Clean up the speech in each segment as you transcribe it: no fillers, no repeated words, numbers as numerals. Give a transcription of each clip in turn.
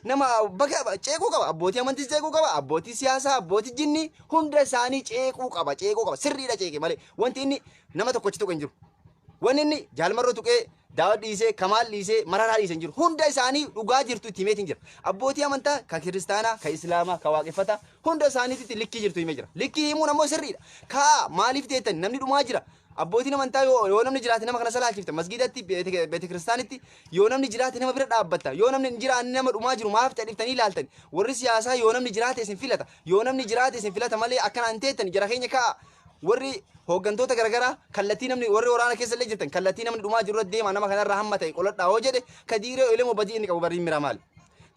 nama bakka ceekuu qaba abbootii amantii ceekuu qaba abbootii siyaasaa abbootii jinni hunda isaanii ceekuu qaba sirriidha ceeke malee wanti inni nama tokkochi tuqe hin jiru wanni inni jaalmarroo tuqee daawud dhiisee kamaal dhiisee mararaa dhiisee hin jiru hunda isaanii dhugaa jirtu itti himeetiin jira abbootii amantaa ka kiristaanaa ka islaamaa ka waaqeffataa hunda isaaniitti likkii jirtu himee jira likkii himuun ammoo sirriidha kaa maaliif teettan namni dhumaa jira abbootiin amantaa yoo namni jiraate nama kana salaachifta masgidatti beete kiristaanitti yoo namni jiraate nama bira dhaabbatta yoo namni jiraate nama dhumaa jiru maaf ta'aniftanii ilaaltan warri siyaasaa yoo namni jiraate isin filata yoo namni jiraate isin filata malee akkanaan teettan jara keenya kaa warri hooggantoota garagaraa kallattii namni warri waraana keessa illee jirtan kallattii namni dhumaa jiru deema nama kanarraa hamma ta'e qoladhaa hoo jedhe kadiiree elemoo badii inni qabu bariin miraa maali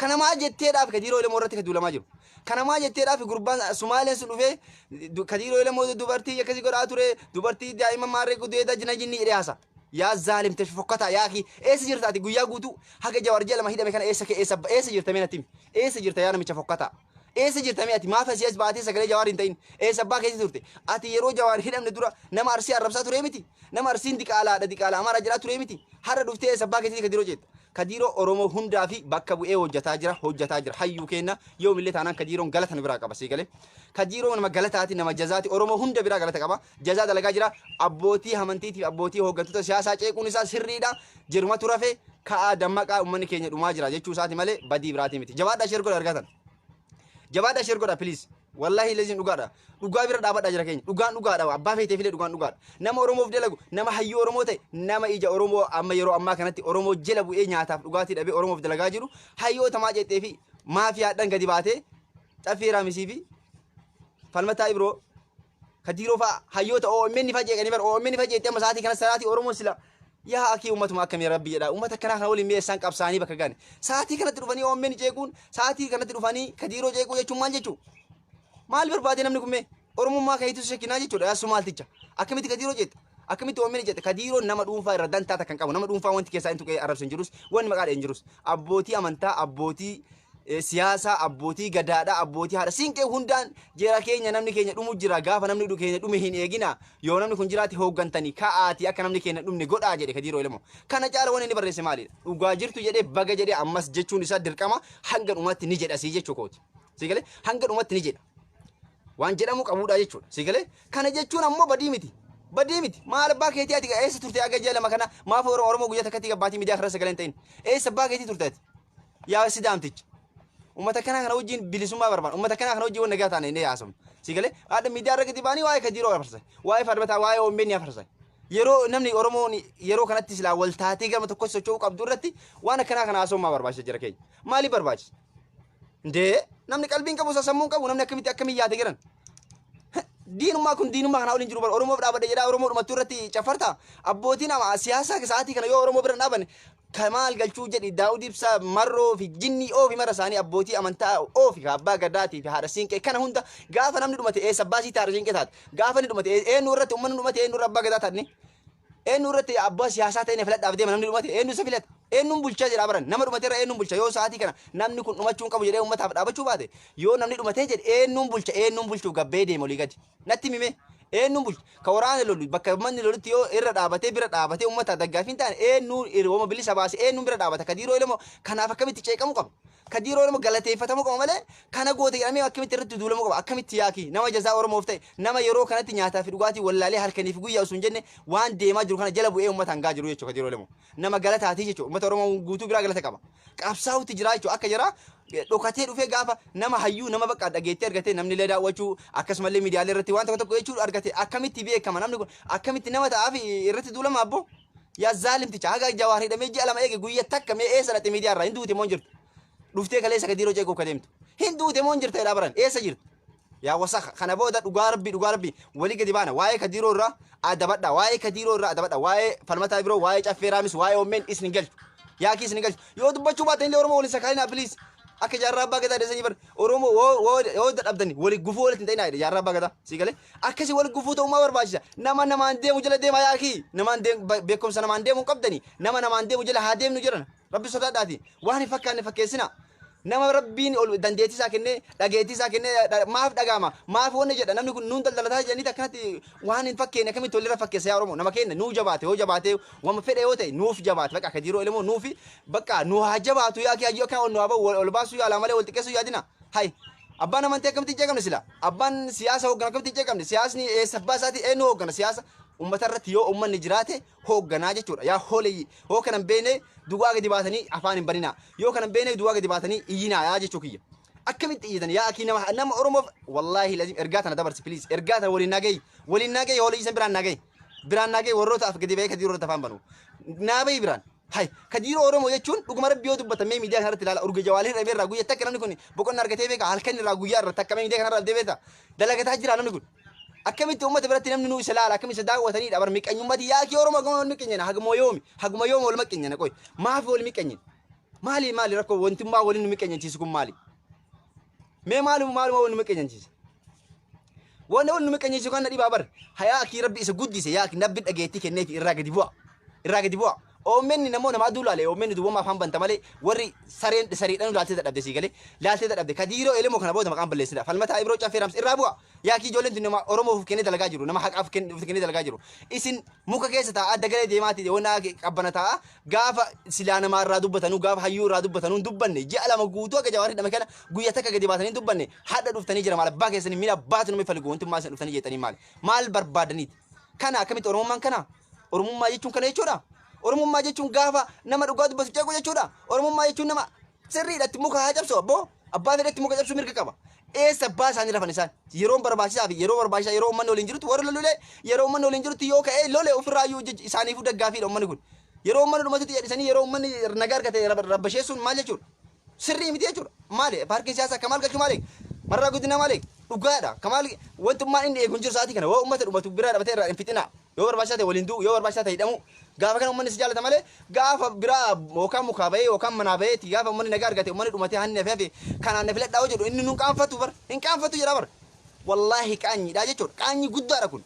kanamaa jetteedhaaf kadiiroo elemoo irratti kaduulamaa jiru kanamaa jetteedhaaf gurbaan Sumaaleen sun dhufee kadiiroo elemoo dubartii akkasii godhaa ture dubartii daa'ima maarree gudeeda jina jinni jedhee haasa yaa zaalimte fokkata yaa ki eessa jirta ati guyyaa guutuu haga Jawaar jala hidhame kana eessa jirta mee natti eessa jirta yaa namicha fokkata eessa jirta mee ati maaf asiis baatee sagalee Jawaar hin ta'in eessa abbaa keessa turte ati yeroo Jawaar hidhamne dura nama Arsii arrabsaa ture miti nama Arsiin diqaalaa Amaaraa jedhaa ture miti har'a dhuftee eessa abbaa keessa kadiiroo jetta kadiiroo Oromoo hundaa fi bakka bu'ee hojjataa jira hayyuu kenna yoo millee taanaan kadiiroon galata biraa qaba sii galee kadiiroo nama galataati nama jazaati Oromoo hunda biraa galata qaba jazaa dalagaa jira abbootii amantiitiif abbootii hooggantoota siyaasaa ceequun isaa sirriidha jiruma turafe ka'aa dammaqaa uummanni keenya dhumaa jira jechuu isaati malee badii biraati miti jabaadhaa sheer godha argatan jabaadhaa sheer godha please wallahi lezin dhugaa bira dhaabadhaa jira keenya dhugaadha abbaa feetee filee dhugaadha nama Oromoof dalagu nama hayyuu Oromoo ta'e nama ija Oromoo amma yeroo ammaa kanatti Oromoo jala bu'ee nyaataaf dhugaatii dhabee Oromoof dalagaa jiru hayyoota maa jettee fi maafiyaadhaan gadi baatee xaffeeraa misii fi falmataa Ibiroo kadiiroo fa'a hayyoota OMN fa jeeqanii bara OMN fa jeettee amma sa'aatii kana sa'aatii Oromoo sila yaa akii ummatuma akkamii rabbi jedha ummata kana kana waliin meeshaan qabsaanii bakka gaane sa'aatii kanatti dhufanii OMN jeequun sa'aatii kanatti dhufanii kadiiroo jeequu jechuun maal jechuu maal barbaade namni kun mee Oromummaa kayitu shakkinaa jechuudha yaa Sumaalticha akkamitti kadiiroo jetta akkamitti OMN jetta kadiiroo nama dhuunfaa irra dantaa kan qabu nama dhuunfaa wanti keessaa hin tuqee arrabsan jirus wanni maqaa dheen jirus abbootii amantaa abbootii siyaasaa abbootii gadaadhaa abbootii haadha siinqee hundaan jeera keenya namni keenya dhumu jira gaafa namni keenya dhume hin eegina yoo namni kun jiraate hooggantanii ka'aati akka namni keenya dhumne godhaa jedhe kadiiroo elemoo kana caala wanni inni barreesse maalidha dhugaa jirtu jedhee baga jedhee ammas jechuun isaa dirqama hanga dhumatti ni jedha sii jechuu kooti sii galee hanga dhumatti ni jedha waan jedhamu qabuudha jechuudha sii galee kana jechuun ammoo badii miti maal abbaa keetii ati eessa turte aga jaalama kana maaf Oromoo guyyaa takkatti gabbaatii miidiyaa kana sagaleen ta'in eessa abbaa keetii turte ati yaa sidaamticha ummata kana kana wajjin bilisummaa barbaada ummata kana kana wajjin wanna gataa ne yaasam sigale ada miidiyaa irratti baanii waa'ee kadiiroo afarsa waa'ee farbataa waa'ee OMN afarsa yeroo namni Oromoon yeroo kanatti silaa wal taatee gama tokko socho'uu qabdu irratti waan akkana kana haasommaa barbaachisa jira keenya maali barbaachisa ndee namni qalbiin qabu sammuun qabu namni akkamitti yaade jiran diinummaa kun diinummaa kana waliin jiru bar Oromoof dhaabadhe jedhaa Oromoo dhumattuu irratti cafarta abbootiin siyaasaa sa'aatii kana yoo Oromoo bira dhaaban Kamal galchuu jedhi Daawud Ibsaa marroo fi jinni oofi mara isaanii abbootii amantaa oofi abbaa gadaatii fi haadha siinqee kana hunda gaafa namni dhumate eessa baasii taara siinqee taate gaafa ni dhumate eenyu irratti uummanni dhumate eenyu irra abbaa gadaa taatni eenyu irratti abbaa siyaasaa ta'e filadhaaf deema namni dhumate eenyu isa filata eenyuun bulchaa jedha baran nama dhumate irra eenyuun bulcha yoo sa'aatii kana namni kun dhumachuu qabu jedhee uummataaf dhaabachuu baate yoo namni dhumate jedhe eenyuun bulchuu gabbee deema olii gadi natti mime eenyuun bulcha ka waraana lolu bakka manni lolutti yoo irra dhaabatee bira dhaabatee uummata daggaafiin ta'an eenyuun irrooma bilisa baase eenyuun bira dhaabata kadiiroo elemoo kanaaf akkamitti ceeqamuu qaba kadiiroo elemoo galateeffatamuu qaba malee kana goote jedhamee akkamitti irratti duulamuu qaba akkamitti yaaki nama jazaa Oromoof ta'e nama yeroo kanatti nyaataa fi dhugaatii wallaalee halkaniif guyyaa osoo hin jenne waan deemaa jiru kana jala bu'ee uummata hangaa jiru jechuudha kadiiroo elemoo nama galataatii jechuudha uummata Oromoo guutuu biraa galata qaba qabsaa'utti jira jechuudha akka jira dhokatee dhufee gaafa nama hayyuu nama bakka dhageettee argatee namni illee daawwachuu akkasumallee miidiyaalee irratti waan tokko jechuu argate akkamitti beekama namni kun akkamitti nama ta'aaf irratti duulama abbo yaa zaalimticha haga Jawaar hidhamee ji'a lama eege guyyaa takka mee eessa dhaqxe miidiyaa irraa hin duute moo jirtu dhuftee kaleessa kadiiroo jeequu ka deemtu hin duute moo jirtu jedhaa baran eessa jirtu yaa wasakha kana booda dhugaa rabbi walii gadi baana waa'ee kadiiroo irraa adabadha waa'ee falmataa biroo waa'ee caffeeraamis waa'ee OMN isin galchu yaa kii isin galchu yoo dubbachuu baatan illee Oromoo waliin sakaalina please akka jaarraa abbaa gadaa deessanii bar Oromoo yoo dadhabdani wali gufuu walitti hin ta'inaa jaarraa abbaa gadaa sii galee akkasii wali gufuu ta'ummaa barbaachisa namaan deemu jala deema yaaki namaan beekumsa namaan deemu qabdani namaan deemu jala haa deemnu jiran rabbi sodaadhaati waan hin fakkaanne fakkeessina nama rabbiin ol dandeettii isaa kennee dhageettii isaa kennee maaf dhagaama maaf wanna jedha namni kun nuun daldalataa jedhanii akkanatti waan hin fakkeenya akkamitti walirra fakkeessa yaa Oromoo nama kenna nuu jabaate yoo jabaate wama fedhe yoo ta'e nuuf jabaate bakka Kadiiroo Elemoo nuufi bakka nu haa jabaatu yaa kiyya yoo kan nu haa ol baasuu yaa lamale wal xiqqeessuu yaadina hay abbaan amantii akkamitti jeeqamne sila abbaan siyaasa hoggana akkamitti jeeqamne siyaasni sabbaa isaati eenyu hoggana siyaasa ummata irratti yoo ummanni jiraate hoogganaa jechuudha yaa hoolee hoo kanan beene duwwaa gadi baatanii afaan hin banina yoo kanan beene duwwaa gadi baatanii iyyinaa yaa jechuu kiyya akkamitti iyyitan yaa akii nama Oromoof wallaahi lazim ergaa tana dabarsi please ergaa tana waliin nagay hoolee isan biraan nagay warroota af gadi ba'ee Kadiiroo irratti afaan banu naabay biraan hay Kadiiroo Oromoo jechuun dhuguma rabbi yoo dubbatamee miidiyaa kanarratti ilaala urga jawaalii dhabee irraa guyyaa takka namni kun boqonna argatee beeka halkan irraa guyyaa irratti akka miidiyaa kanarraa deebi'eeta dalagataa jira namni kun akkamitti ummata biratti namni nu isa laala akkamitti daawwatanii dhabar miqanyummati yaa kii Oromoo gama wal miqanyana haguma yoomi wal miqanyana qoy maaf wal miqanyin maali rakkoo wantummaa waliin nu miqanyanchiisu kun maali mee maaluma wal miqanyanchiisa wanna wal nu miqanyanchiisu kan dhibaa bar hayaa kii rabbi isa guddise yaa kii nabbi dhageetti kenneefi irraa gadi bu'a Oommenni namoota namaa duulaale oommenni duwwaa afaan banta malee warri sariidhaan laaltee dadhabde sii galee laaltee dadhabde Kadiiroo Elemoo kana booda maqaan balleessina falmataa Ibiroo Caffee Raamsi irraa bu'a yaa kii ijoolleen tun nama Oromoof kennee dalagaa jiru nama haqaaf kennee dalagaa jiru isin muka keessa taa'aa dagalee deemaati wanna qabbana taa'aa gaafa silaa namaa irraa dubbatanuu gaafa hayyuu irraa dubbatanuu dubbanne ji'a lama guutuu akka jawaarii dhame kana guyyaa takka gadi baatanii dubbanne hadha dhuftanii jira maal abbaa keessanii miila baatu nama faligu wantummaa isin dhuftanii jettanii maal barbaadaniiti kana akkamitti Oromummaa jechuun kana jechuudha Oromummaa jechuun gaafa nama dhugaa dubbatu ceequ jechuudha. Oromummaa jechuun nama sirriidhaatti muka haa cabsu abbaa fedhetti muka cabsu mirga qaba. Eessa abbaa isaanii rafan isaan yeroo barbaachisaa fi yeroo barbaachisaa yeroo uummanni waliin jirutti warra lolee yeroo uummanni waliin jirutti yoo ka'ee lolee ofirraa iyyuu isaaniifuu daggaafiidha uummanni kun. Yeroo uummanni dhumatutti jedhisanii yeroo uummanni nagaa argate rabbasheessuun maal jechuudha. Sirrii miti jechuudha. Maali paarkiin siyaasaa akka maal galchuu maali? Marraa guddina maali? Dhugaadha. Kamaal wantummaan inni eeguun jiru sa'aatii kana waa uummata dhumatu biraa dhabatee irraa hin fixina. Yoo barbaachisaa ta'e waliin du'u yoo barbaachisaa ta'e hidhamu gaafa kana uummanni si jaalata malee gaafa biraa yookaan mukaa bahee yookaan manaa baheeti gaafa uummanni nagaa argate uummanni dhumatee hanni hafee kanaan na filadhaa jedhu inni nun qaanfatu hin qaanfatu jedha wallaahi qaanyiidha jechuudha qaanyi guddaadha kun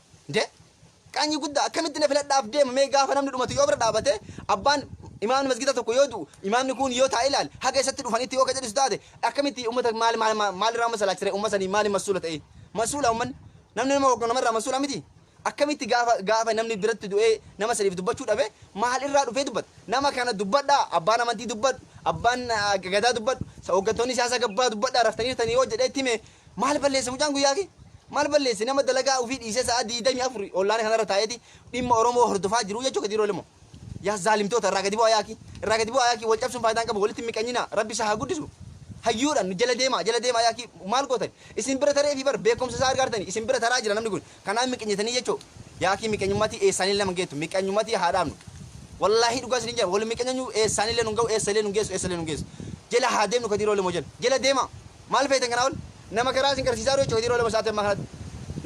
qaanyi guddaa akkamitti na filadhaaf deemamee gaafa namni dhumatu yoo bira dhaabate abbaan imaamni masgida tokko yoo du'u imaamni kun yoo taa'e ilaal haga isatti dhufanitti yoo kadhadhisu taate akkamitti uummata maalirraa masalaachire uummasanii maali masuula ta'e masuula uummanni namni nama hogganu namarraa masuula miti akkamitti gaafa namni biratti du'ee nama sadiif dubbachuu dhabe maal irraa dhufee dubbata nama kana dubbadhaa abbaan amantii dubbadhu abbaan gadaa dubbadhu hooggantoonni siyaasaa gabbaa dubbadhaa raftanii yoo jedheetti hime maal balleesse mucaan guyyaa kee maal balleesse nama dalagaa ofii dhiisee sa'a 24 ollaan kanarra taa'eeti dhimma Oromoo hordofaa jiru jechuu Kadiiroo Elemoo yaa zaalimtoota irraa gadi bu'aa yaaki wal cabsuun faayidaan qabu walitti miqanyina rabbi isaa haa guddisu hayyuudhaan jala deemaa yaaki maal gootan isin bira taree fi bar beekumsa isaa argatanii isin bira taraa jira namni kun kanaan miqanyitanii jechuu yaaki miqanyummatii eessaanii lama geettu miqanyummatii haa dhaabnu wallaahi dhugaa isin jira wal miqanyu eessaanii leen hunga'u eessaanii leen hungeessu jala haa deemnu Kadiiroo Elemoo jala deema maal feetan kana ol nama karaa isin garsiisaa jechuu Kadiiroo Elemoo sa'aatii ammaa kanatti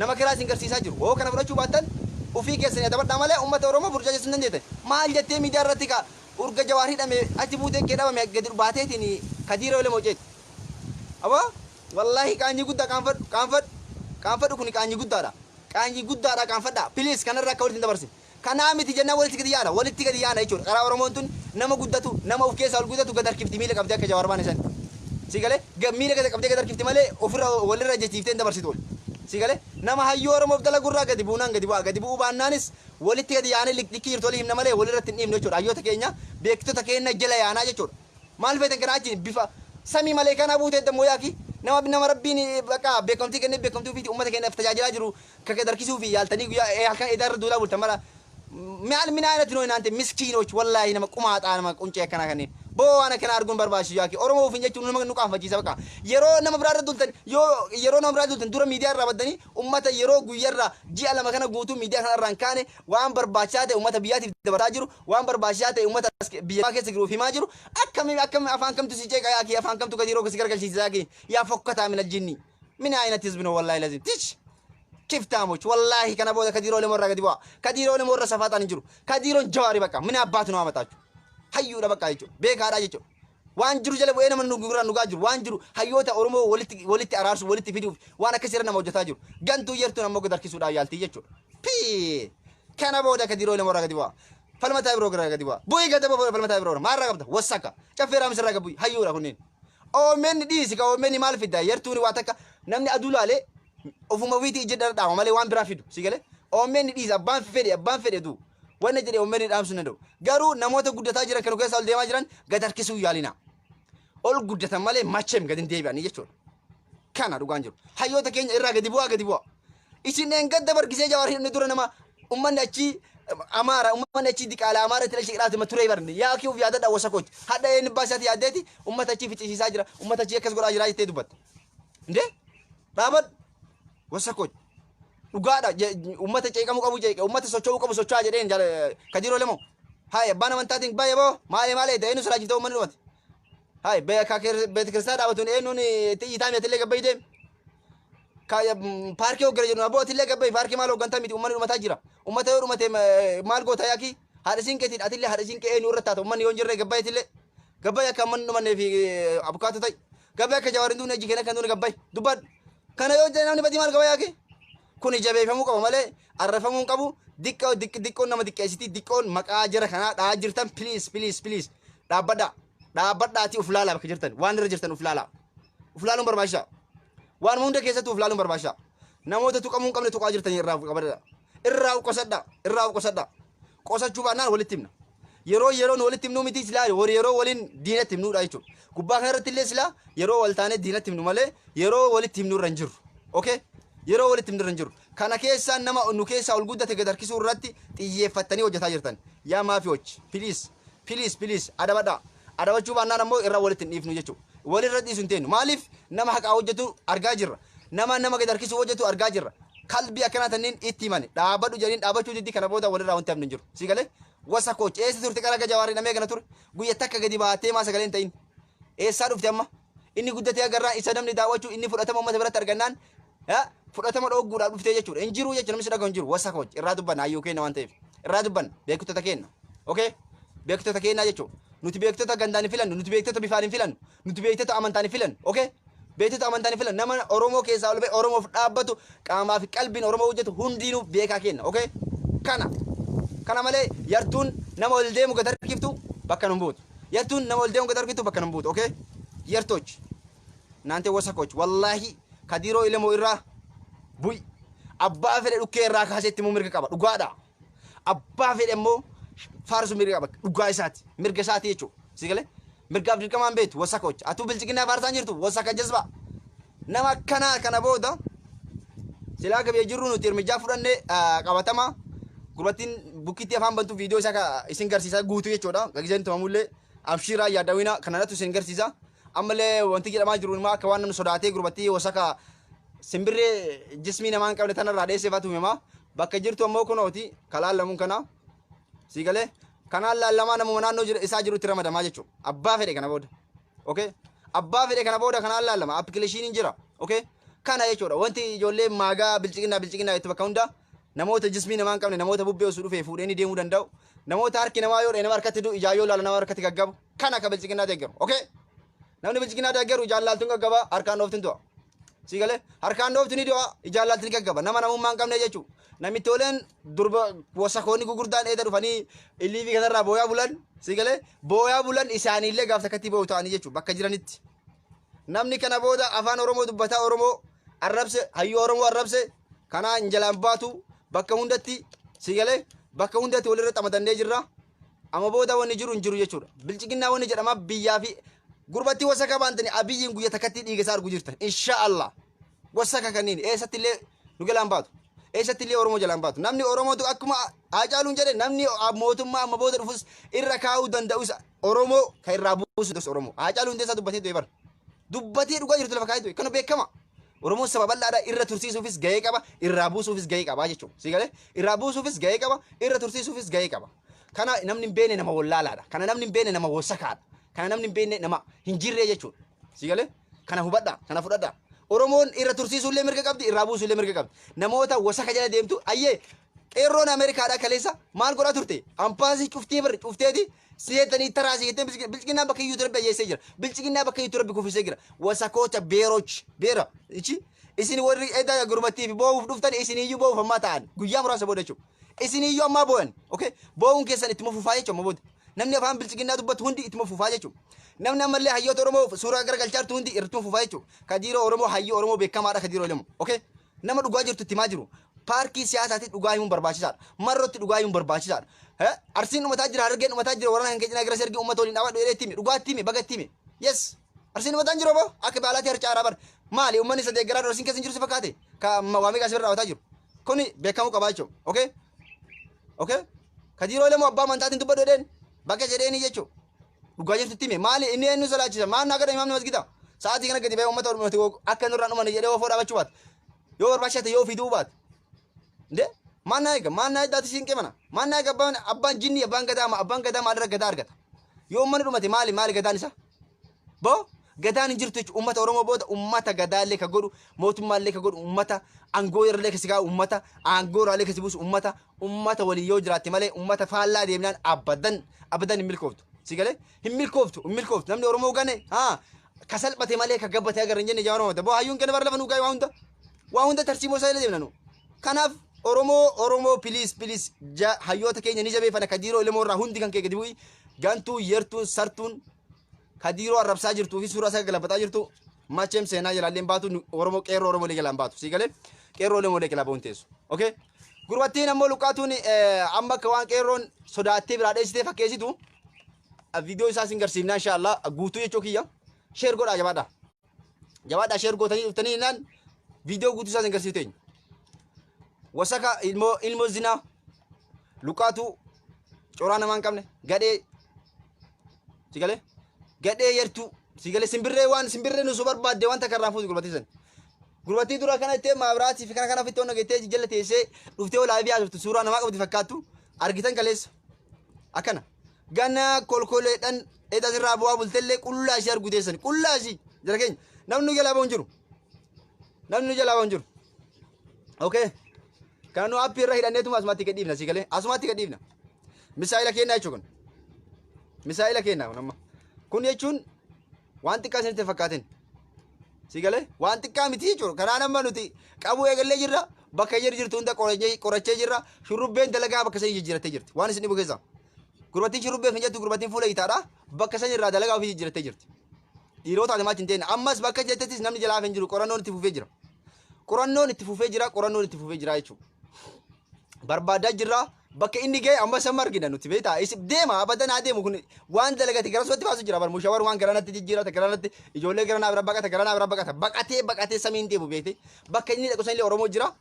nama karaa isin garsiisaa jiru oo kana fudhachuu baattan ufii keessanii dabadhaa malee uummata Oromoo burjaajessuun dandeettan maal jettee miidiyaa irratti ka urga jawaarii dhame achi buutee kee dhabame gadi baateetiin Kadiiroo Elemoo jeetu aba wallahi qaanyi guddaa qaanfadhu kun qaanyi guddaadha qaanfadha please kanarraa akka walitti dabarsin kanaa miti jennaan walitti gadi yaana jechuudha karaa Oromoon tun nama guddatu nama uf keessaa ol guddatu gad harkifti miila qabdee akka Jawaar baane san si galee miila qabdee gad harkifti malee ofirra walirra jechiiftee dabarsitu si galee nama hayyuu Oromoof dalagurraa gadi bu'uu baannaanis walitti gadi yaanee likkii jirtu walii himna malee walirratti hin dhiibne jechuudha hayyoota keenya beektota keenya jala yaanaa jechuudha maal feetan kanaa achiin bifa samii malee kana buutee dammoo yaaki nama rabbiin bakka beekamtii kennee beekamtii ofiitii uummata keenyaaf tajaajilaa jiru kaka darkisuu fi yaaltanii guyyaa halkan edaarra duulaa bultan mala maal mina ayinati noo inaante miskiinoch wallaahi nama qumaaxaa nama quncee akkana kanneen boo waan akkana arguun barbaachisu yaaki Oromoo ofiin jechuun nama nu qaanfachiisa bakka yeroo nama biraarra dultan yeroo nama biraarra dultan dura miidiyaa irraa baddanii uummata yeroo guyyarraa ji'a lama kana guutuu miidiyaa kana irraan kaane waan barbaachisaa ta'e uummata biyyaatiif dabarsaa jiru waan barbaachisaa ta'e uummata biyya keessa jiruuf himaa jiru akkami afaan kamtu si ceeqa yaaki afaan kamtu Kadiiroo si gargalchiisa yaaki yaa fokkataa min aljinni min ayinati hizbino wallaahi lazim tich kiftamoch wallahi kana booda Kadiiroo Elemoo irraa gadi bu'a Kadiiroo Elemoo irra safaataan hin jiru Kadiiroon Jawaari bakka min abbaatu nama mataachu hayyuudha bakka jechuudha beekaadha jechuudha waan jiru jala bu'ee nama nugaa jiru waan jiru hayyoota Oromoo walitti araarsu walitti fiduuf waan akkasii nama hojjetaa jiru gantuu yertuun ammoo gad harkisuudhaan yaaltii jechuudha pii kana booda Kadiiroo Elemoo irraa gadi bu'a falmataa biroo irraa gadi bu'a bu'ii gadi bu'a falmataa biroo maarraa qabda wasaka caffee Raamsi irraa gadi bu'i hayyuudha kunneen OMN dhiisi ka OMN maal fidda yartuuni waa takka namni aduu laale ofuma wiiti jedha dhaama malee waan biraa fidu si galee OMN dhiisi abbaan fedhe du wanna jedhe OMN dhaamsu na do garuu namoota guddataa jiran kan keessa ol deemaa jiran gad harkisuu yaalina ol guddatan malee machem gad hin deebi'anii jechuudha kana dhugaan jiru hayyoota keenya irraa gadi bu'aa isin gadda bargisee jawaar hin dura nama ummanni achi amara ummanni achi diqala amara tila shiqraati mature barni yaa kiuf yaada da wasakoch hada en baasati yaadeeti ummata achi ficisiisaa jira ummata achi akkas godhaa jira jettee dubbatta inde dhaabad wasakoch dhugaadha ummata ceeqamu qabu ceeqa ummata socho'uu qabu socho'aa jedheen kajiroo lemo hay abbaan amantaatiin baay'ee boo maali ta'inu siraajitoo ummanni dhumate hay beet kristaa dhaabatun eenyuun xiyyitaa mi'atillee gabbayii deem kaya parkii hoggara jedhu abootillee gabbayii parkii maal hoggantaa miti ummanni dhumataa jira ummata yoo dhumate maal goota yaaki haadha siinqeetiin atillee haadha siinqee eenyu irratti taata ummanni yoo hin jirre gabbayitillee gabbayi akka amman dhumannee fi abukaatu ta'i gabbayi akka jawaarin duune ejji keenya kan duune gabbayi dubbadhu kana yoo jedhe namni badii maal qaba yaaki kun jabeeffamuu qaba malee arrafamuu qabu diqqoon nama diqqeessiti diqqoon maqaa jara kanaa dhaa jirtan please dhaabbadhaati uf laalaa bakka jirtan waan irra jirtan uf laaluun barbaachisaa waan hunda keessatti uf laaluun barbaachisaa namoota tuqamuu hin qabne tuqaa jirtan irraa qosadha qosachuu baannaan walitti himna yeroon walitti himnuu miti silaa yeroo waliin diinatti himnuudha jechuudha gubbaa kana irratti illee silaa yeroo wal taanee diinatti himnu malee yeroo walitti himnu irra hin jirru okay yeroo walitti himnu irra hin jirru kana keessaa nama nu keessaa ol guddate gad harkisuu irratti xiyyeeffattanii hojjetaa jirtan yaa maafiyoochi please adabachuu baannaan ammoo irra walitti hin dhiifnu jechuudha walirra dhiisu hin teenyu maaliif nama haqaa hojjetu argaa jirra nama gad harkisuu hojjetu argaa jirra kalbii akkana tanniin itti himani dhaabadhu jedhin dhaabachuu diddi kana booda walirraa wanti hafni hin jiru si galee wasa kooch eessa turte qara gajawaarii namee kana ture guyya takka gadi baatee maa sagalee hin ta'in eessaa dhufte amma inni guddatee agarraa isa namni daawwachuu inni fudhatama uummata biratti argannaan fudhatama dhoogguudhaaf dhuftee jechuudha hin jiru jechuudha namni si dhagahu hin jiru wasa kooch irraa dubbanna hayyuu keenya waan ta'eef irraa dubbanna beektota keenya okay beektota keenya jechuudha nuti beektota gandaan hin filannu nuti beektota bifaan hin filannu nuti beektota amantaan hin filannu okay beektota amantaan hin filannu nama Oromoo keessaa ol ba'e Oromoof dhaabbatu qaamaa fi qalbiin Oromoo hojjetu hundinuu beekaa keenya okay kana malee yartuun nama ol deemu gad harkiftu bakka nun buutu yartuun nama ol deemu gad harkiftu bakka nun buutu okay yartooch naante wasakoch wallahi kadiroo ilmoo irraa bu'i abbaa fedhe dhukkee irraa kaasetti immoo mirga qaba dhugaadha abbaa fedhe immoo faarsu mirga qaba dhugaa isaati mirga isaati jechuudha si galee mirgaaf dirqamaan beetu wasakoch atu bilchiginaa faarsaan jirtu wasaka jazba nama kana booda silaa qabee jirru nuti irmijaa fudhannee qabatama gurbattiin bukkitti afaan bantu viidiyoo isaa isin garsiisa guutuu jechuudha gagizeen tumamullee abshiraa yaadawina kanarratti isin garsiisa ammallee wanti jedhamaa jiru ima akka waan namni sodaatee gurbattii wasaka simbirree jismii namaan qabne tanarraa dheesseefatu hima bakka jirtu ammoo kunooti kalaan lamuun kana si galee kanaan lallamaa namuma naannoo isaa jirutti ramadamaa jechuudha abbaa fedhe kana booda okay abbaa fedhe kana booda kanaan lallama appilikeeshiniin jira okay kana jechuudha wanti ijoollee maagaa bilchiginaa itti bakka hunda namoota jismii namaan qabne namoota bubbee osoo dhufee fuudhanii deemuu danda'u namoota harki namaa yoo nama harkatti du ijaa yoo laala nama harkatti gaggabu kana akka bilchiginaa deeggaru okay namni bilchiginaa deeggaru ijaan laaltuun gaggaba harkaan dhooftin du'a si galee harkaan dhooftin du'a ijaan laaltuun gaggaba nama namummaa hin qabne jechuudha namitti ooleen durba wasakoonni gurguddaan eeda dhufanii illiifi kanarraa booyaa bulan si galee booyaa bulan isaaniillee gaaf takkatti boo'u ta'anii jechuudha bakka jiranitti namni kana booda afaan Oromoo dubbataa Oromoo arrabse hayyuu Oromoo arrabse kana injalaan baatu bakka hundatti si galee bakka hundatti walirra xamadannee jirra amma booda wanni jiru hin jiru jechuudha bilchiginaa wanni jedhama biyyaa fi gurbatti wasaka baantani abiyyiin guyya takkatti dhiiga isaa argu jirtan inshaallah wasaka kanniin eessatti illee nu galaan baatu eessatti illee Oromoo jalaan baatu namni Oromootu akkuma Haacaaluun jedhe namni mootummaa amma booda dhufus irra kaa'uu danda'us Oromoo kan irraa buusu dos Oromoo Haacaaluun deessaa dubbatee du'e bara dubbatee dhugaa jirtu lafa kaa'ee du'e kana beekama Oromoo saba bal'aadha irra tursiisuufis gahee qaba irraa buusuufis gahee qaba jechuudha si galee irraa buusuufis gahee qaba irra tursiisuufis gahee qaba kana namni hin beekne nama wallaalaadha kana namni hin beekne nama wasakaadha kana namni hin beekne nama hin jirre jechuudha si galee kana hubadha kana fudhadha Oromoon irra tursiisuullee mirga qabdi irraa buusuullee mirga qabdi namoota wasaka jala deemtu ayyee qeerroon Ameerikaadha kaleessa maal godhaa turte ampaasii cufteeti siyeetanii taraasii jettee bilchiginaa bakka iyyuu turbe yeessee jira bilchiginaa bakka iyyuu turbe kufisee jira wasakoota beera isin warri edaa gurbattii fi boo'uuf dhuftan isin iyyuu boo'uuf ammaa ta'an guyyaa muraasa booda jechuudha isin iyyuu ammaa boo'an okay boo'uun keessan itti mufufaa jechuudha amma booda namni afaan bilchiginaa dubbatu hundi ittuma fufaa jechuudha. Namni ammallee hayyoota Oromoo suuraa garagalchaartu hundi irratuma fufaa jechuudha. Kadiiroo Oromoo hayyoo Oromoo beekamaadha Kadiiroo Lemoo. Okay? Nama dhugaa jirtu itti himaa jiru. Paarkii siyaasaatti dhugaa himuun barbaachisaadha. Marrotti dhugaa himuun barbaachisaadha. Arsiin dhumataa jira, Harargeen dhumataa jira, waraana kan keenyaa gara sergii uummata waliin dhaabadhu jedhee itti dhugaatti himi, bagatti himi. Yes. Arsiin dhumataa jiru obbo akka baalaatti harcaaraa bar. Maali uummanni isa deeggaraa arsiin keessa jiru si fakkaate? Ka waamii kaasii irraa raawwataa jiru. Kuni beekamuu qabaa jechuudha. Okay? Okay? Kadiiroo Lemoo abbaa amantaatiin dubbadhu jedheen bakka jedheeni jechuudha. Dhugaa jirtutti himi. Maali inni eenyu sodaachisa? Maal naa gadha imaamni masgida? Sa'aatii kana gadi ba'ee uummata Oromoo akka nurraan dhumani jedhee ofoo dhaabachuu baate. Yoo barbaachate yoo fiduu baate. Nde? Mana daati siin qemana. Mana ega abban jinni abban gadaa maal irra gadaa argata. Yoo uummanni dhumate maali gadaan isa? Bo gadaan hin jirtu jechuudha. Uummata Oromoo booda uummata gadaallee ka godhu, mootummaallee ka godhu, uummata aangoo irrallee ka si kaa'u, uummata aangoo irraallee ka si buusu, uummata walii yoo jiraatte malee uummata faallaa deemnaan abadan hin milkooftu. Si galee? Hin milkooftu. Namni Oromoo gane ka salphate malee ka gabbatee agarra hin jenne jaa Oromoo. Bo hayyuun kana bara lafa nuu gaa'e waa hunda tarsiimoo isaa illee deemnanu. Kanaaf Oromoo please hayyoota keenya ni jabeeffana Kadiiroo Lemoo irraa hundi kan kee gadi bu'i. Gantuu yertuun sartuun Kadiiroo arrabsaa jirtuu fi suuraa isaa galabataa jirtu macheem seenaa jalaalleen baatu Oromoo qeerroo Oromoolee jalaan baatu. Si galee? Qeerroo Lemoolee jalaa bahuun teessu. Okay? Gurbattiin ammoo luqaatuun amma akka waan qeerroon sodaattee biraa dheessitee fakkeessitu viidiyoo isaa sin garsiifnaa inshallah guutuu jechuu kiyya. Sheer godhaa jabaadhaa. Jabaadhaa sheer gootanii dhuftanii naan viidiyoo guutuu isaa sin garsiifteenya. Wasaka ilmoo zinaa luqaatu coraa namaa hin qabne gadhee si galee gadhee yertuu si galee simbirree nusu barbaadde wanta karraan fuutu gurbattiisan. Gurbattii dura kana ittee maabiraatii fi kana ofitti onna gettee jala teessee dhuftee olaa fi haasoftu suuraa namaa qabdi fakkaattu argitan kaleessa akkana ganna kolkoleedhaan eedas irraa bu'aa bultellee qullaa ishee argu teessan qullaa ishii jara keenya namni jalaa bahu hin jiru. Okay. Kanu api irra hidhanneetuma asumatti gadhiifna si galee asumatti gadhiifna. Misaa'ila kennaa jechuun kun. Misaa'ila kennaa kun amma. Kun jechuun waan xiqqaa isinitti fakkaaten. Si galee waan xiqqaa miti jechuudha. Karaa nama nuti qabu eegallee jirra bakka jirtu hunda qorachee jirra shurrubbeen dalagaa bakka sanii jijjiirattee jirti. Waan isin dhibu keessaa. Gurbattiin shurrubbeef hin jettu gurbattiin fuula hitaadha bakka sanii irraa dalagaa ofii jijjiirattee jirti. Dhiirota adamaatti hin ta'in ammas bakka jettettis namni jalaa hin jiru qorannoon itti fufee jira. Qorannoon itti fufee jira jechuudha. Barbaadaa jirra bakka inni ga'e amma sama argina nuti beektaa isif deema abadan adeemu kun waan dalagate gara sotti baasu jira bar mushawar waan garanatti jijjiirata garanatti ijoollee garanaa bira baqata baqatee samiin deemu beekte bakka inni dhaqu sanillee Oromoo jira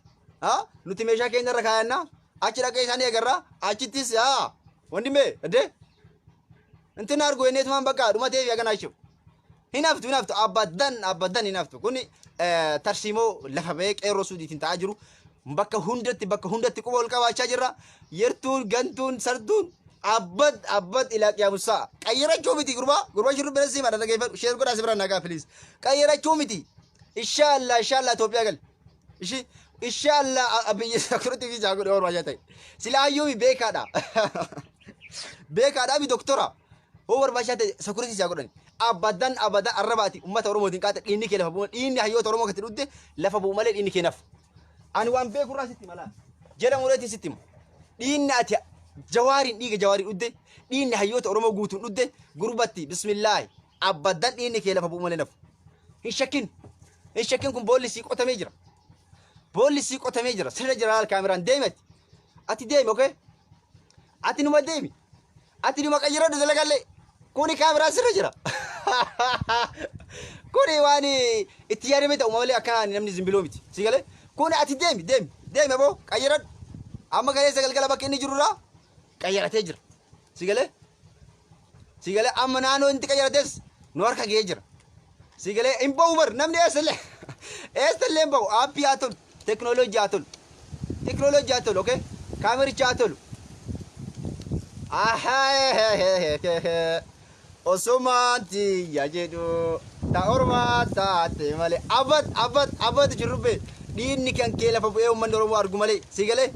nuti meeshaa keenya irra kaayanna achi dhaqee isaanii agarra achittis wanni mee adde intin argu enneetumaan bakka dhumatee fi aganaa jechuudha hin haftu abadan hin haftu kun tarsiimoo lafa ba'ee qeerroo suudiitiin ta'aa jiru. Bakka hundatti quba ol qabaachaa jirra. Yertuun gantuun sartuun abbad ilaa qiyaamusaa qayyarachuu miti gurbaa shurrubbee si madda dhageeffadhu sheer godhaa si bira nagaa filiis qayyarachuu miti inshallah Itoophiyaa gal inshallah abiyyi sakurutti fi jaagodhe ormaa ta'e silaayyuu beekaadha mi doktora hoo barbaachisaa ta'e sakurutti jaagodhani abadan arrabaati ummata Oromootiin qaata dhiinni kee lafa bu'u dhiinni hayyoota Oromoo katti dhudde lafa bu'u malee dhiinni kee nafu. Ani waan beekurraa sitti mala jedha mureetii sitti dhiinni ati jawaariin dhiiga jawaarii dhudde dhiinni hayyoota Oromoo guutuun dhudde gurbatti bismillaahi abadan dhiinni kee lafa bu'u malee nafu. Hin shakkin kun boolli sii qotamee jira sirra jira kaameraan deematti ati deemi okay ati numa deemi ati numa qayyiroo dalagallee kuni kaameraan sirra jira. Kuni waan itti yaadame ta'u malee akka namni zimbiloo miti si galee. Kun ati deemi boo qayyaradhu amma galeessa galgala bakka inni jirurraa qayyaratee jira si galee amma naannoo inni qayyarates nu harka ga'ee jira si galee hin ba'u bar namni eessallee hin ba'u aappii haa tolu teknooloojii haa tolu okay kaamericha haa tolu osumaanti yaa jedhu ta ormaa taate malee abad shurrubbee dhiinni kan kee lafa bu'ee uummanni Oromoo argu malee si galee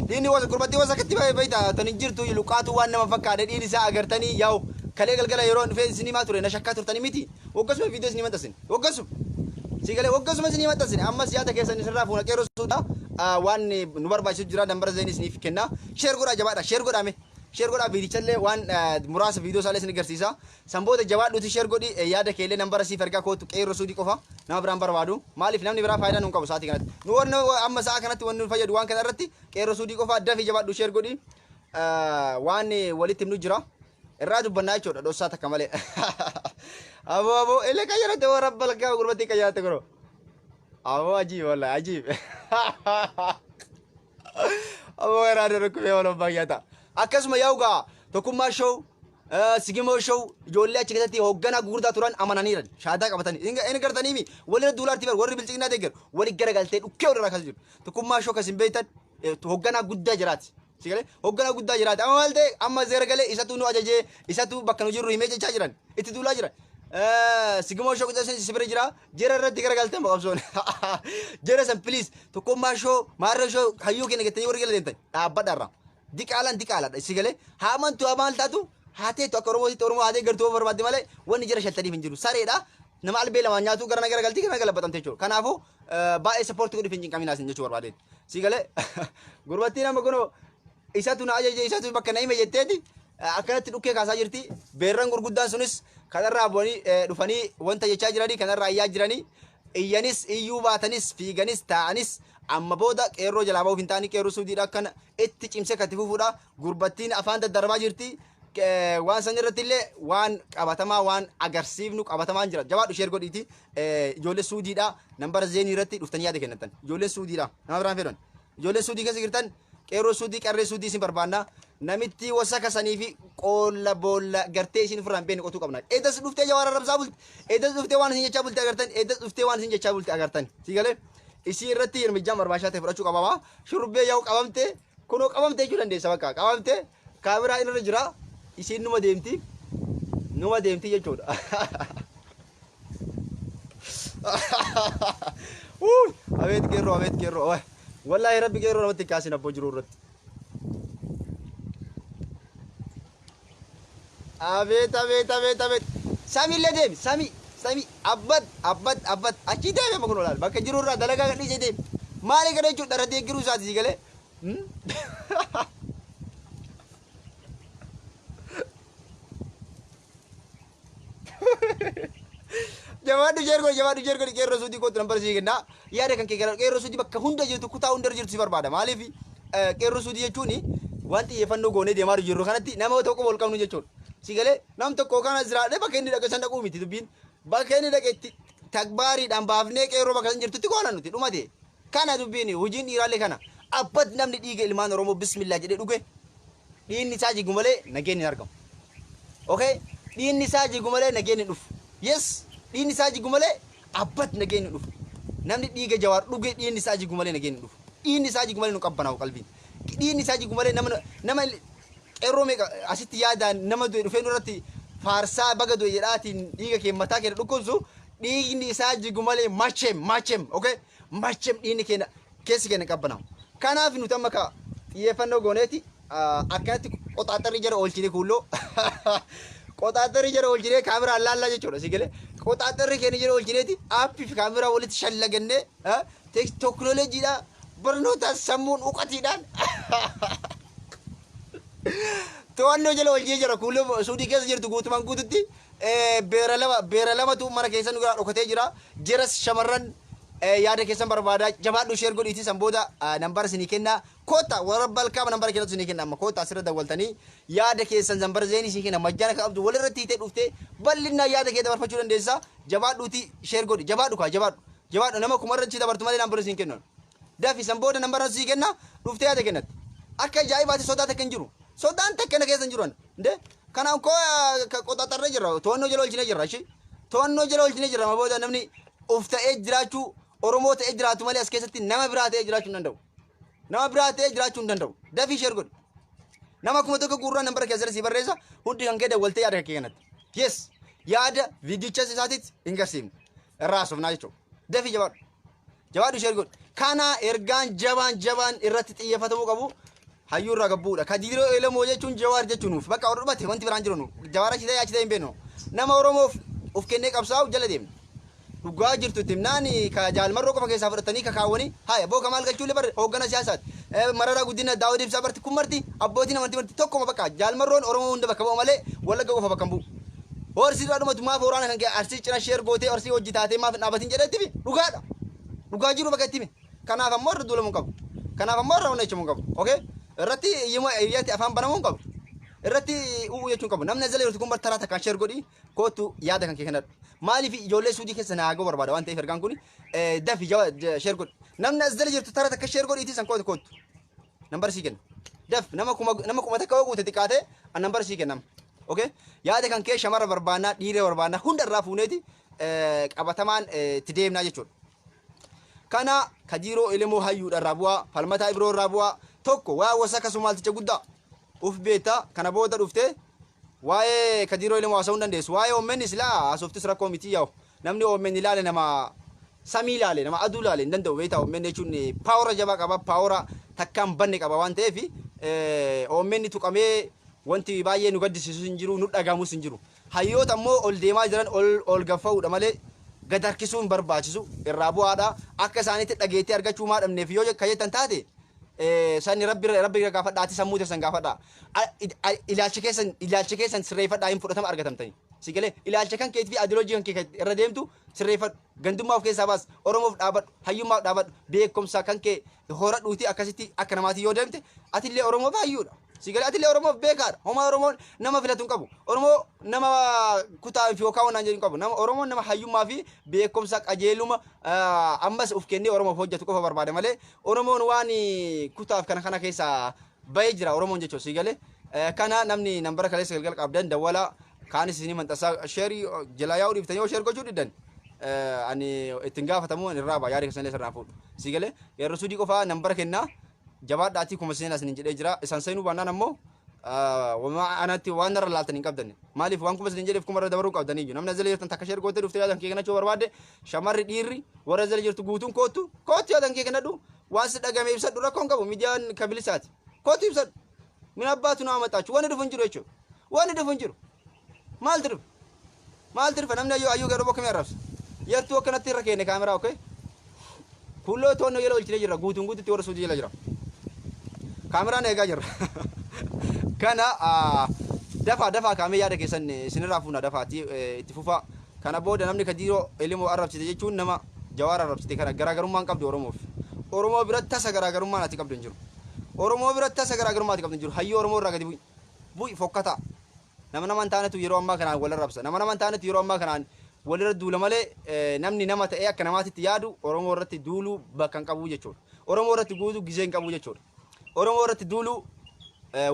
dhiinni gurbattii wasa katti baay'ee tan hin jirtu luqaatu waan nama fakkaate dhiinni isaa agartanii yaa'u kalee galgala yeroo dhufee isinii maa ture na shakkaa turtanii miti waggasuma viidiyoo isinii maxxansine si galee waggasuma isinii maxxansine ammas yaada keessan isirraa fuuna qeerroo suuta waan nu barbaachisu jira dambara zeenii isiniif kenna sheer godhaa jabaadha sheer godhaame share godha viidichalle waan muraasa viidiyoo saalee isin agarsiisa sanboota jabaadhuuti share godhi yaada keellee nambara siif ergaa kootu qeerroo suudii qofa nama biraan barbaadu maaliif namni biraa faayidaa nuun qabu sa'aatii kanatti nu warna amma sa'a kanatti waan nu fayyadu waan kana irratti qeerroo suudii qofa dafii jabaadhu share godhi waan walitti himnu jira irraa dubbannaa jechuudha dhossaa takka malee abo ele kayyarate wa rabbal kaa gurbatti kayyarate goro abo ajiib wallahi ajiib abo eraade rukkubee wala bayyata akkasuma yaa'uga tokkummaa show sigimoo show ijoollee achi keessatti hoogganaa gurguddaa turan amananiiran shaadaa qabatanii inni gartaniimi walirra duulaartii bar warri bilchiginaa deeggar wali garagaltee dhukkee walirraa kas jiru tokkummaa show kasin beeytan hoogganaa guddaa jiraati sigale hoogganaa guddaa jiraati amma maal ta'e amma zeera galee isatu nu ajajee isatu bakka nu jirru himee jechaa jiran itti duulaa jiran sigimoo show kutaa sibira jira jera irratti garagaltee maqabsoon jera san please tokkummaa show maarree show hayyuu keenya gettanii warri galee deemtan dhaabbadhaarraa diqaalaan sigale haamantu amal taatu haatee to akka oromoo haatee gartuu barbaadde malee wanni jira shaltaniif hin jiru sareedha nama albee lama nyaatu gara nagara galtii kana galabatamte jechuudha kanaafuu baay'ee support godhi fin qaminaas hin jechuu barbaade sigale gurbattii nama kuno isatu na ajaje isatu bakka na hime jetteeti akkanatti dhukkee kaasaa jirti beerran gurguddaan sunis kanarraa bu'anii dhufanii wanta jechaa jiranii kanarraa iyyaa jiranii iyyanis iyyuu baatanis fiiganis taa'anis amma booda qeerroo jalaa bahuuf hin taane qeerroo suudiidha akkana itti cimsee katti fufuudha gurbattiin afaan daddarbaa jirti waan san irratti illee waan qabatamaa waan agarsiifnu qabatamaan jira jabaadhu sheer godhiiti ijoollee suudiidha nambara zeenii irratti dhuftanii yaada kennatan ijoollee suudiidha nama biraan fedhan ijoollee suudii keessa jirtan qeerroo suudii qarree suudii isin barbaanna namitti wasa kasanii fi qoolla boolla gartee isin ofirraan beekne qotuu qabna eedas dhuftee jawaara rabsaa bulti eedas dhuftee waan isin jechaa bulti agartan eedas dhuftee waan isin jechaa bulti agartan sigalee isi irratti hirmijaa marbaashaa ta'e fudhachuu qabama shurubbee yaa'u qabamte kunoo qabamte jechuu dandeessa bakka qabamte kaameraa irra jira isiin numa deemti jechuudha abeet qeerroo wallahi rabbi qeerroo namatti kaasin abboo jiru irratti abeet sami illee deemi sami abbat achi deeme makun olaal bakka jiru irraa dalagaa gadhiisee deemi maali gadha jechuudha dara deeggiruu isaati si galee jawaadu jergo qeerroo suudii kootu nambara sii kennaa yaada kan kee qeerroo suudii bakka hunda jirtu kutaa hunda jirtu si barbaada maaliif qeerroo suudii jechuun waan xiyyeeffannoo goonee deemaa jirru kanatti nama tokko wal qabnu jechuudha si galee nam tokko kana jiraadhee bakka inni dhaqe san dhaquu miti dubbiin bakka inni dhaqe takbaariidhaan baafnee qeerroo bakka san jirtutti koona nuti dhumate kana dubbiin hojiin dhiiraallee kana abbat namni dhiiga ilmaan oromoo bismillah jedhee dhuge dhiinni isaa jigu malee nageenyi hin argamu okay dhiinni isaa jigu malee nageenyi dhufu yes dhiinni isaa jigu malee abbat nageenyi dhufu namni dhiiga jawaar dhuge dhiinni isaa jigu malee nageenyi dhufu dhiinni isaa jigu malee nu qabbanaa'u qalbiin dhiinni isaa jigu malee nama qeerroo meeqa asitti yaadaan nama dhufee nurratti faarsaa baga du'e jedhaatiin dhiiga kee mataa kee dhukkubsu dhiigni isaa jigu malee machem okay machem dhiinni keenya keessi keenya qabbanaa'u kanaaf nuti amma ka xiyyeeffannoo gooneeti akkanatti qoxaaxarri jara oolchine kuulloo qoxaaxarri jara oolchine kaameraa laallaa jechuudha si galee qoxaaxarri keenya jara oolchineeti aappii fi kaameraa walitti shallagannee teknooloojiidha barnoota sammuun uqatiidhaan to'annoo jala oolchee jira kuulloo suudii keessa jirtu guutumaan guututti beera lamatu mana keessa nu gara dhokatee jira jiras shamarran yaada keessan barbaada jabaadhu sheer godhiiti san booda nambara isinii kenna koota warra balkaama nambara kennatu isinii kenna amma koota asirra dawwaltanii yaada keessan nambara zeenii isinii kenna majjana qabdu walirratti hiitee dhuftee bal'inaa yaada kee dabarfachuu dandeessa jabaadhuuti sheer godhi jabaadhu nama kumarra chi dabartu malee nambara isinii kennu dafi san booda nambara isinii kenna dhuftee yaada kennatti akka ajaa'ibaatti sodaa takka hin jiru sodaan takka na keessa hin jiru ande kanaan koo qoxaaxarree jirra to'annoo jala oolchine jirra ishi to'annoo jala oolchine jirra ma booda namni uf ta'ee jiraachuu oromoo ta'ee jiraatu malee as keessatti nama biraa ta'ee jiraachuu hin danda'u dafii sheer godhi nama kuma tokko guurraa nambara keessa si barreessa hundi kan kee dawwaltee yaada kee kennatti yes yaada viidiyochas isaatiitti hin garsiifne irraa sofnaa jechuudha dafii jabaadhu sheer godhi kana ergaan jabaan irratti xiyyeeffatamuu qabu hayyurraa gabbuudha kadiiroo elamoo jechuun jawaar jechuun bakka warra wanti biraan jiru jawaara chitee hin beeknu nama oromoof of kennee qabsaa'u jala deemna dhugaa jirtu timnaani ka jaalmarroo qofa keessaa fudhatanii kakaawwanii haya boo kamaal galchuulee bar hooggana siyaasaati mararaa guddina daawud ibsaa barti kun marti abbootiin amantii marti tokkoma bakka jaalmarroon oromoo hunda bakka bu'u malee wallagga qofa bakka bu'u horsii dhadhumatu maaf waraana kan kee arsii cina sheer gootee horsii hojii taatee maaf dhaabatiin jedhetti fi dhugaadha dhugaa jiru bakka itti kanaaf ammoo irra duulamuu qabu kanaaf ammoo irra hundeeffamuu qabu okay irratti iyyatti afaan banamuu qabu irratti uuu jechuun qabu namni azala yeroo kun bartaraa takkaan sheer godhi kootu yaada kan kee kanadha maaliif ijoollee suudii keessa naagoo barbaada waan ta'eef ergaan kun dafi sheer godhi namni azala jirtu tara takka sheer godhi itti san kootu nambar sii kenna daf nama kuma takka hoo guute xiqqaate an nambar sii kennama okay yaada kan kee shamara barbaannaa dhiiree barbaannaa hunda irraa fuuneeti qabatamaan itti deemnaa jechuudha kana kajiiroo elemoo hayyuudha irraa bu'aa falmataa ibiroo irraa bu'aa tokko waa wasa kasumaalticha guddaa uf beeta kana booda dhufte waa'ee kajiiroo elemoo haasa'uu hin dandeessu waa'ee oommenni silaa haasoftis rakkoo miti yaa'u namni oommenni ilaale nama samii ilaale nama aduu ilaale hin danda'u beeta oommenni jechuun paawora jabaa qaba paawora takkaan banne qaba waan ta'eef oommenni tuqamee wanti baay'ee nu gaddisiisu hin jiru nu dhagahamus hin jiru hayyoota ammoo ol deemaa jiran ol gaffa'uudha malee gad harkisuu hin barbaachisu irraa bu'aadha akka isaaniitti dhageettii argachuu maa dhabneef yoo kajettan taate sani rabbi gaafadhaati sammuu teessan gaafadha ilaalcha keessan sirreeffadhaa hin fudhatama argatamtani sigalee ilaalcha kan keetii fi adiloojii kan kee irra deemtu sirreeffadhu gandummaa of keessaa baas oromoof dhaabadhu hayyummaaf dhaabadhu beekumsa kan kee horadhuuti akkasitti akka namaatii yoo deemte atillee oromoof hayyuudha sigalee atillee oromoof beekaadha homaa oromoon nama filatu hin qabu oromoo nama kutaa fi yookaan waan jedhu hin qabu nama oromoon nama hayyummaa fi beekumsa qajeeluma ammas of kennee oromoof hojjetu qofa barbaada malee oromoon waan kutaaf kana keessaa bahee jira oromoon jechuudha sigalee kana namni nambara kaleessa galgal qabdan dawwala kaanis isin mantasaa sheerii jalaa yaa'uu dhiiftanii yoo sheer gochuu diddan ani ittiin gaafatamu irraa baa yaada keessan irraa fuudhu sigalee yeroo sudii qofaa nambara kennaa jabaadhaatii kuma seenaa isin jedhee jira isaan seenuu baannaan ammoo anatti waan irra laaltan hin qabdanne maaliif waan kuma isin jedheef kuma irra dabaruu qabdanii jiru namni azala jirtan takka sheer gootee dhuftee yaadan kee kennachuu barbaadde shamarri dhiirri warra azala jirtu guutuun kootu yaadan kee kennadhu waan si dhagame ibsadhu rakkoon qabu miidiyaan kabilisaati kootu ibsadhu min abbaatu nama maxaachu waan dhufu hin jiru jechuudha waan dhufu hin jiru maal tirfa namni ayyuu garuu bokkame arrabsa yartuu akkanatti irra keenne kaameraa okay kulloo toonnoo yeroo olchine jirra guutuutti warra suudii jala jira kaameraan eegaa jirra kana dafaa kaamee yaada keessan isinirraa fuuna dafaati itti fufaa kana booda namni kajiiroo elemoo arrabsite jechuun nama jawaar arrabsite kana garaagarummaan qabdu oromoof oromoo biratti tasa garaagarummaan ati qabdu hin jiru oromoo biratti tasa garaagarummaa ati qabdu hin jiru hayyoo oromoo irraa gadi bu'i fokkata nama hin taanetu yeroo ammaa kanaan wal arrabsa nama hin taanetu yeroo ammaa kanaan walirra duula malee namni nama ta'ee akka namaatitti yaadu oromoo irratti duuluu bakka hin qabu jechuudha oromoo irratti guutuu gizee hin qabu jechuudha oromoo irratti duuluu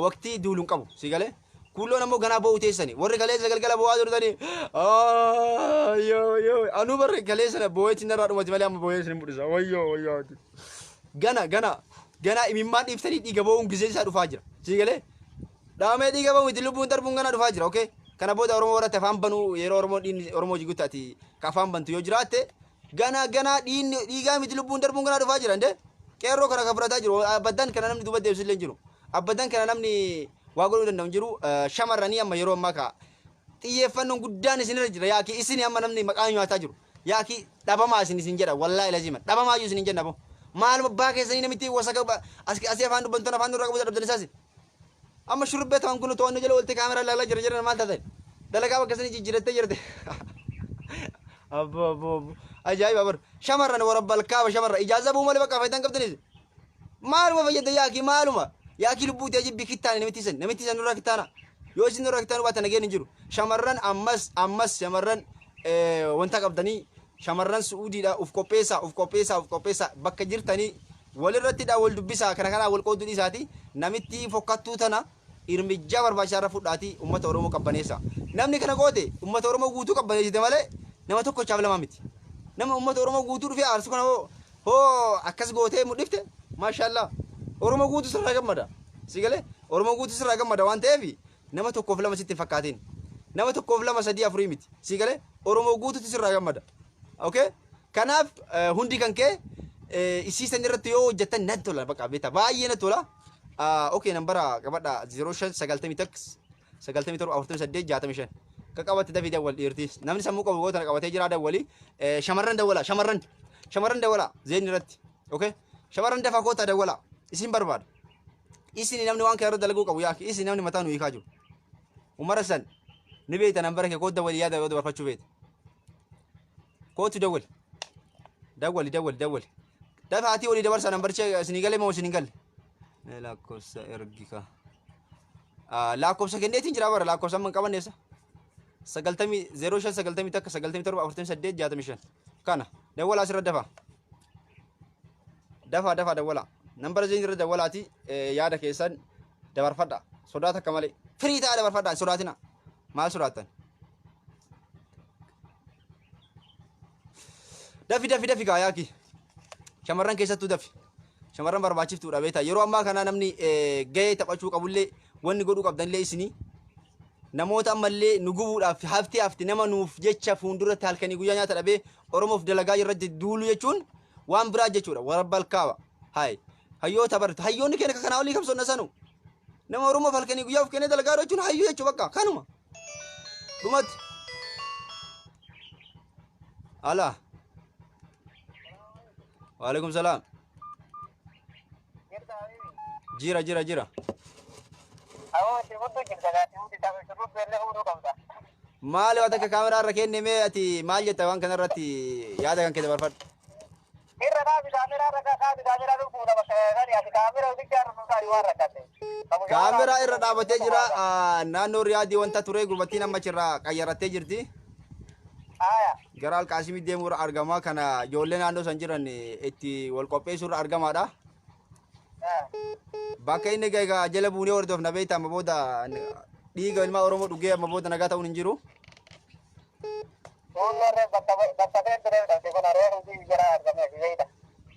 waqtii duuluu hin qabu sigalee kulloon ammoo ganaa bo'uu teessani warri kaleessa galgala bo'aa jirtanii anuu barre kaleessa bo'eetti narraa dhumati malee amma bo'ee isin mudhisa wayyoo gana imimmaan dhiiftanii dhiiga bo'uun gizee isaa dhufaa jira sigalee dhaamee dhiiga bo'uu itti lubbuun darbuun gana dhufaa jira okay kana booda oromoo irratti afaan banuu yeroo oromoo jigutti ati afaan bantu yoo jiraatte gana dhiigaa miti lubbuun darbuun gana dhufaa jira ndee qeerroo kana ka fudhataa jiru abbaddaan kana namni duuba deebisillee hin jiru abbaddaan kana namni waa godhuu danda'u hin jiru shamarranii amma yeroo ammaa ka xiyyeeffannoon guddaan isinirra jira yaaki isin amma namni maqaan nyaataa jiru yaaki dhabamaa isin jedha wallaahi lazima dhabamaa iyyuu isin jenna maaluma abbaa keessanii namitti wasaka asii afaan dubbantoon afaan durraa qabu dhabdan isaasi amma shurbee ta'an kun to'annoo jala walti kaameraa ilaalaa jira maal taatan dalagaa bakka sanii jijjiirattee jirte abbo ajaa'iba bar shamarran warra balkaaba shamarra ijaaza buu malee bakka faayidaan qabdanis maaluma fayyada yaaki lubbuu ta'e jibbi kittaan namitti san nurraa kittaana yoo isin nurraa kittaan baatan nageen hin jiru shamarran ammas shamarran wanta qabdanii shamarran suudiidha uf qopheessaa bakka jirtanii walirrattidha wal dubbisaa kana wal qooduu dhiisaati namitti fokkattuu tana irmijaa barbaachisaa irra fudhaati ummata oromoo qabbaneessa namni kana goote ummata oromoo guutuu qabbaneessite malee nama tokkochaaf lama miti nama ummata oromoo guutuu dhufee aarsu kana hoo akkas gootee mudhifte maashaallah oromoo guutuu sirraa gammada sigalee oromoo guutuu sirraa gammada waan ta'eef nama tokkoof lama sitti fakkaatiin nama tokkoof lama sadii afurii miti sigalee oromoo guutuutti sirraa gammada okay kanaaf hundi kan kee isiisan irratti yoo hojjettan natti tola bakka beeta baay'ee natti tola okay nambara qabadha 05 90 90 47 68 65 Kakawatti David Dawwal dhiirtis. Namni sammuu qabu goota qabatee jira Dawwali. Shamarran dawwala shamarran dawwala zeen irratti. Okay? Shamarran dafa koota dawwala. Isin barbaada. Isin namni waan kana dalaguu qabu yaa isin namni mataa nu hiikaa jiru. Umara san ni beekta nambara kee koota dawwali yaada barfachuu beekta. Kootu dawwali. Dawwali. Dafa ati oli dabarsa nambaricha isin galee moo isin galle. Lakkoofsa ergika. Lakkoofsa kenneetiin jira bara lakkoofsa man qabanneessa. 05 takka 97 kana dawwala asirra dafa dawwala nambara zeen irra dawwalaati yaada keessan dabarfadha sodaata akka malee firii ta'a dabarfadha sodaatina maal sodaatan dafi gaayaaki shamarran keessattuu dafi shamarran barbaachiftuudha beeta yeroo ammaa kana namni gahee taphachuu qabullee wanni godhuu qabdanillee isinii namoota ammallee nu gubuudhaaf hafti nama nuuf jecha fuulduratti halkanii guyyaa nyaata dhabee oromoof dalagaa irratti duulu jechuun waan biraa jechuudha warra balkaaba hayyoota baratu hayyoonni keenya kana olii kamsonna sanu nama oromoof halkanii guyyaa of kennee dalagaa jechuun hayyuu jechuu bakka kanuma dhumatti ala waalaikum salaam jira maali wata kamera irra kenne mee ati maal jetta waan kana irratti yaada kan kee dabarfadhu irra dhaabi kamera irra dhaabi kamera irra fuudha bakka gani ati kamera udicha irra fuudhaa waan rakkatte kamera irra dhaabatee jira naannoo riyaadii wanta ture gurbattiin amma achirraa qayyarattee jirti gara alqaasimii deemuu argamaa kana ijoollee naannoo san jiran itti wal qopheessuu irra argamaadha bakka inni egaa jala buunee hordofna beekta amma booda dhiiga ilmaa oromoo dhugee amma booda nagaa ta'uun hin jiru.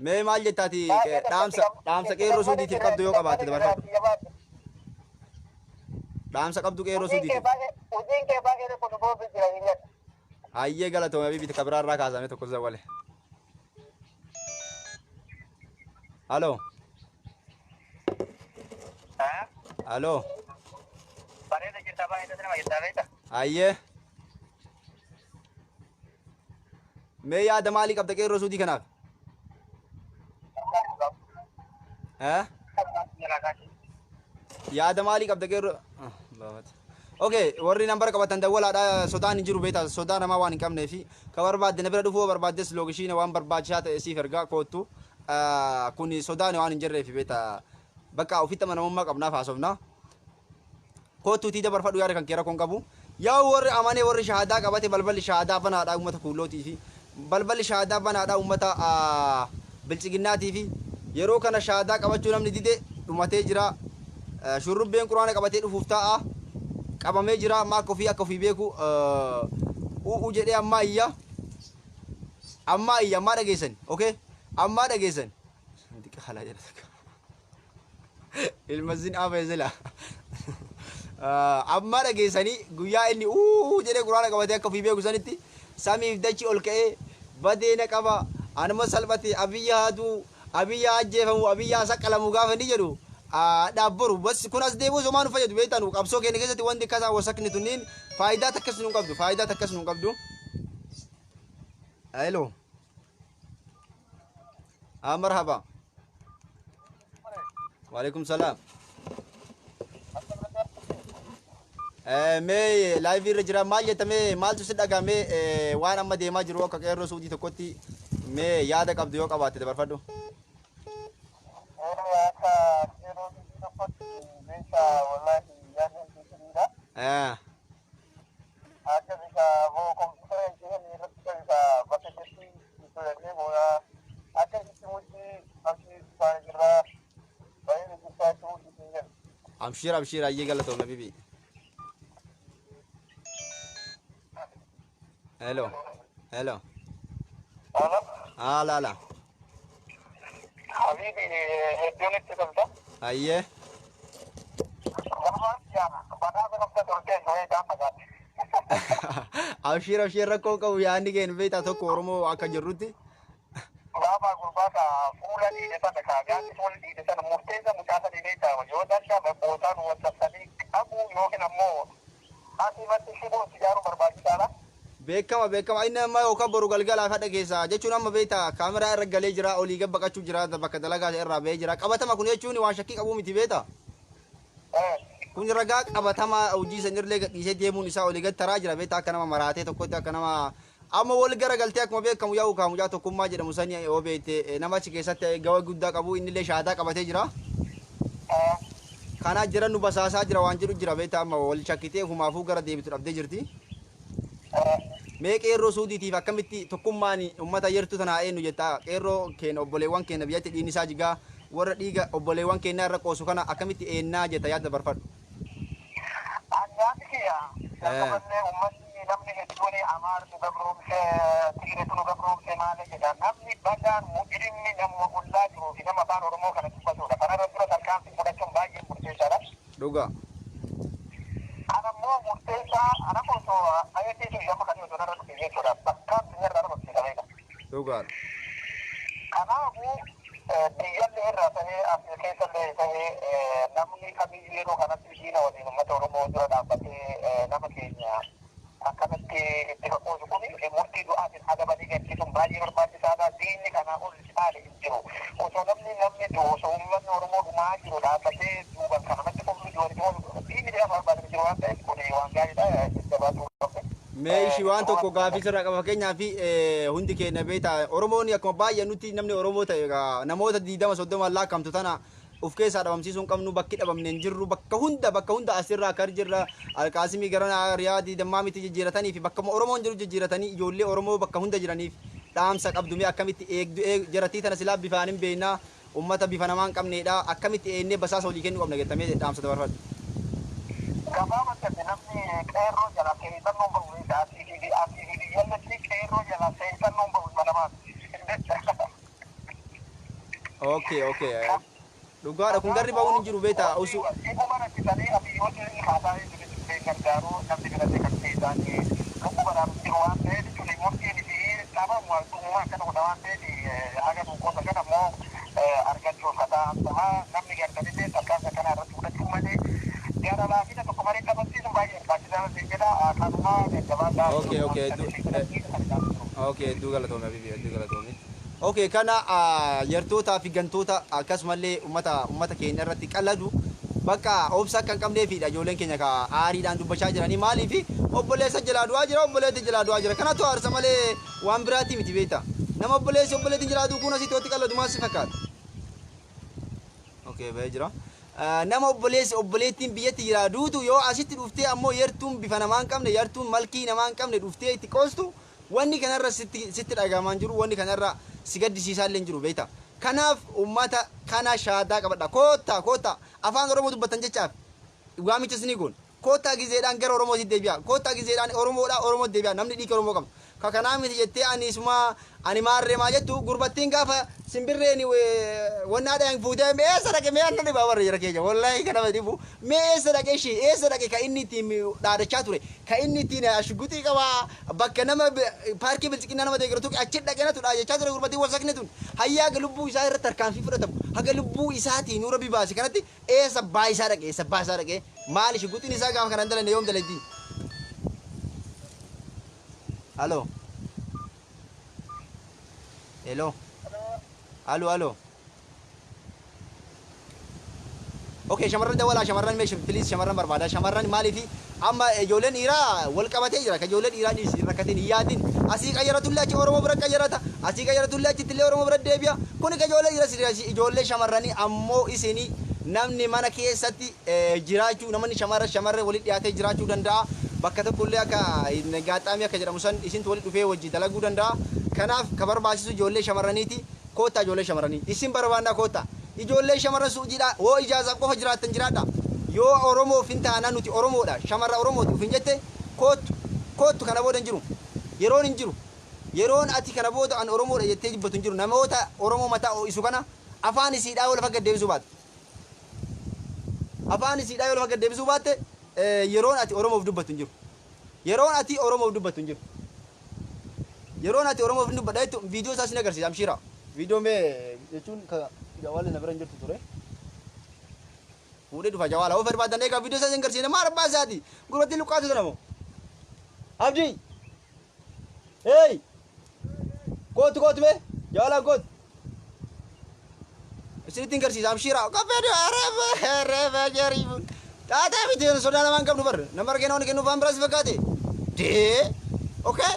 Mee maal jettaati dhaamsa qeerroo suudiitiif qabdu yoo qabaatte dabarfadhu. Dhaamsa qabdu qeerroo suudiitiif. Hayyee galatoome bibi kabira irraa kaasame tokko zawwale. Halo. Halo. Hayyee. Mee yaada maalii qabda qeerroo suudii kanaaf? Yaada maalii qabda qeerroo? Okay, warri nambara qabatan dawwalaadha sodaan hin jiru beekta sodaa namaa waan hin qabneefi ka barbaadde na bira dhufuu barbaaddes loogishiina waan barbaachisaa ta'e siif ergaa koottu kun sodaan waan hin jirreefi beekta bakka ofitti amanamummaa qabnaaf haasofna koottuutii dabarfadhu yaada kan keera kun qabu yaa warri amanee warri shahaadaa qabate balballi shahaadaa banaadha uummata kuulootii fi balballi shahaadaa banaadha uummata bilchiginnaatii fi yeroo kana shahaadaa qabachuu namni dide dhumatee jira shurrubbeen quraana qabatee dhufuuf ta'a qabamee jira amma akka ofii beeku jedhee amma dhageessan okay amma dhageessan ilma zinaa beezela amma dhageessanii guyyaa inni jedhee quraana qabatee akka ofii beeku sanitti samiif dachi ol ka'ee badeena qaba anuma salphate abiyya haaduu abiyya ajjeefamu abiyya saqqalamu gaafa ni jedhu dhaabboru bas kun as deemuu somaan fayyadu beektan qabsoo keenya keessatti wanti akkasaa wasakni tunniin faayidaa takkas nu qabdu hello marhaba waalaikum salaam mee live irra jira maal jettame maaltu si dhagame waan amma deemaa jiru akka qeerroo suudii tokkotti mee yaada qabdu yoo qabaatte dabarfadhu abshir ayyee galatoomna bibi hello ala habibi hedduun itti qabda ayyee abshir rakkoo qabu yaadni keenya beektaa tokko oromoo akka jirrutti gaafa gurbaata fuula dhiide sana kaagaatti fuula dhiide sana murteessa mucaasa dhiidee taa'ama yoo danda'ame bootaan wal sabsanii qabu yookiin ammoo Ati mati shibu sigaru barbaachisaadha. beekama inni amma yookaan boru galgalaa fadha keessa jechuun amma beekta kaameraa irra galee jira olii gad baqachuu jira bakka dalagaa irraa ba'ee jira qabatama kun jechuun waan shakkii qabuu miti beekta kun ragaa qabatama hojii sanirlee gadhiisee deemuun isaa olii gad taraa jira beekta akka nama maraatee tokkotti akka nama amma wal gara galtee akkuma beekamu yaa'u kaamujaa tokkummaa jedhamu sanii yoo beekte nama achi keessatti gawa guddaa qabu innillee shaadaa qabatee jira kana jira nu basaasaa jira waan jedhu jira beekta amma wal shakkitee humaafuu gara deebitu dhabdee jirti. Mee qeerroo suudiitiif akkamitti tokkummaan uummata yertu tanaa eenyu jetta qeerroo keenya obboleewwan keenya biyyatti dhiin isaa jigaa warra dhiiga obboleewwan keenya irra qoosu kana akkamitti eennaa jetta yaadda barfadhu. Anyaati kiyya akkasumallee uummanni namni hedduun amaartu gabroomse Tigreetu nu gabroomse maali jedha namni badaan mujrimni nama ollaa jiruu fi nama afaan Oromoo kana dubbatudha kanarra dura tarkaanfii fudhachuun baay'ee murteessaadha. Dhugaa. Anammoo murteessaa anammoo osoo ayyatii yamma kan osoo narra dhufe jechuudha bakkaan biyyarraa nama fidamedha. Dhugaa. Kanaafuu biyyallee irraa ta'ee as keessallee ta'ee namni kamiyyuu yeroo kanatti diina waliin uummata Oromoo dura dhaabbatee nama keenya akkanatti itti fakkuusu kun murtii du'aatiin adabanii gadhiisuun baay'ee barbaachisaadha. Diinni kana ol caale hin jiru. Osoo namni du'u osoo uummanni Oromoo dhumaa jiru dhaabbatee duuban kanamatti qofni du'anii diinni jedhama barbaadan jiru waan ta'eef kun waan gaariidha jabaatuu qabu. Mee ishii waan tokko gaafii sirraa qaba fakkeenyaaf hundi keenya beekta Oromoon akkuma baay'ee nuti namni Oromoo ta'e namoota 20-30 lakkaa'amtu tana of keessaa dhabamsiisuun qabnu bakki dhabamne hin jirru bakka hunda asirraa kar jirra alqaasimii gara riyaadii dammaa miti jijjiiratanii fi bakka Oromoon jiru jijjiiratanii ijoollee Oromoo bakka hunda jiraniif dhaamsa qabdu mee akkamitti eegdu jaratii tana silaa bifaan hin beeknaa uummata bifa namaa hin qabneedha akkamitti eennee basaasa olii kennuu qabna jettamee dhaamsa dabarfadhu. Gabaabatti namni qeerroo jala seetannoon bahu asii yallatti qeerroo jala seetannoon bahu malamaati. Okay. Dhugaadha kun garri bahuun hin jiru beekta usu. Dhuguma rakkisanii abiyyoonni haasaa hin gargaaruu namni biratti kan keessanii lubbuu baraaruu jiru waan ta'eef tuni murtiin fi dhaabaan waaqtummaa akkana godha waan ta'eef haga dhukkoosa kana immoo argachuuf kataa ta'a namni gargaaree tarkaansa kana irratti fudhachuu malee gara laafina tokko malee qabachiisuun baay'ee barbaachisaa jedha kanumaa jajjabaadhaa. Okay, hedduu galatoomii Habibi, hedduu galatoomii. Okay, kana yertootaa fi gantoota akkasumallee uummata keenya irratti qalladu bakka obsa kan qabneefidha ijoolleen keenya ka aariidhaan dubbachaa jiranii maaliif obboleessa jalaa du'aa jira obboleetti jalaa du'aa jira kanatu aarsa malee waan biraati miti beekta nama obboleetti jalaa du'u kun asitti watti qalladu maal si fakkaata. Okay, ba'ee jira. Nama obboleettiin biyyatti jira duutu yoo asitti dhuftee ammoo yertuun bifa namaa hin qabne yertuun malkii namaa hin qabne dhuftee itti qoostu wanni kanarra sitti dhagahamaa jiru wanni kanarra si gaddisiisaa illee jiru beekta. Kanaaf uummata kana shaadaa qabadha koottaa afaan Oromoo dubbatan jechaaf waamicha isinii kun koottaa gizeedhaan gara Oromootti deebi'a koottaa gizeedhaan Oromoo deebi'a namni dhiiga Oromoo qabu. Kanaa miti jettee ani maarree maa jettu gurbattiin gaafa simbirreen wannaadhaan fuutee eessa dhaqe mee anna dhibaa warra jira keenya wallaahi kana dhibu mee eessa dhaqe ka inni ittiin dhaadachaa ture ka inni ittiin ashguxii qabaa bakka nama paarkii bilchiqinnaa nama deeggaratu achi dhaqee natu dhaadachaa ture gurbattiin walsakni tun hayyaa haga lubbuu isaa irratti tarkaanfii fudhatamu haga lubbuu isaatii nuura bibaase kanatti eessa baa isaa dhaqe maali ashguxiin isaa gaafa kana dalanne yoom dalagdi. Hello. Okay, shamarran dawala shamarran meesha please shamarran barbaada shamarran maalifi amma ijoolleen dhiiraa wal qabatee jira ka ijoolleen dhiiraa dhiisi rakkatiin hiyaatiin asii qayyaratullee achi Oromoo bira qayyarata asii qayyaratullee achitti illee Oromoo bira deebi'a kun ka ijoollee dhiiraa ijoollee shamarranii ammoo isinii namni mana keessatti jiraachuu namni shamarree walitti dhiyaatee jiraachuu danda'a bakka tokkollee akka gaxaamii akka jedhamu san isintu walitti dhufee wajji dalaguu danda'a kanaaf ka barbaachisu ijoollee shamarraniiti koottaa ijoollee shamarranii isin barbaannaa koottaa ijoollee shamarran suujiidha hoo ijaazaaf qofa jiraattan jiraadha yoo Oromoof hin taana nuti Oromoodha shamarra Oromooti ufin jette koottu kana booda hin jiru yeroon ati kana booda an Oromoodha jettee jibbatu hin jiru namoota Oromoo mataa isu kana afaan isiidhaa yoo lafa gaddeebisuu baatte yeroon ati Oromoof dubbattu hin jiru yeroon ati Oromoof dubbattu viidiyoo isaas ni agarsiisa amshira viidiyoo mee jechuun ka jawaalle na bira hin jirtu ture fuudhee dhufa jawaala ofir baatanii egaa viidiyoo isaa garsiisne maal abbaa isaati gurratti luqqaatu sana moo abdii hey kootu be jawaala kootu isinitti garsiisa amshira kafeedha araba jariifun taataa biteen sodaa namaan qabnu bar namar kennu faan biras fakkaate dee okay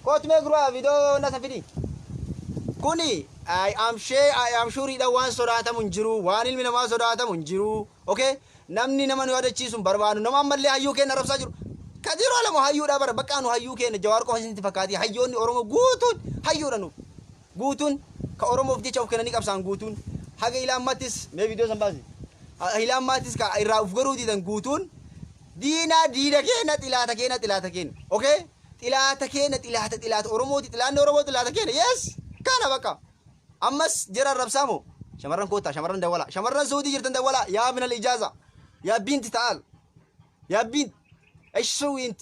kootu mee gurraa viidiyoo na safidi kuni I am sure ida waan sodaatamu hin jiru waan ilmi namaa sodaatamu hin jiru okay namni nama nu yaadachiisu barbaadu nama ammallee hayyuu kenna rabsaa jiru kajiru alamu hayyuudha bara bakka nu hayyuu kenna jawaar qofa isinti fakkaati hayyoonni oromoo guutuun hayyuudha nu guutuun ka oromoof jecha of kennanii qabsaan guutuun haga ilaammattis mee viidiyoo san baasi ilaammattis ka irraa uf garuu diidan guutuun diina keenya xilaata keenya okay xilaata oromooti xilaanni oromoo xilaata keenya yes kana bakka ammas jira rabsaamo shamarran koota shamarran dawala shamarran saudi jirtan dawala yaa min al ijaza ya binti taal ya bint ايش سوي انت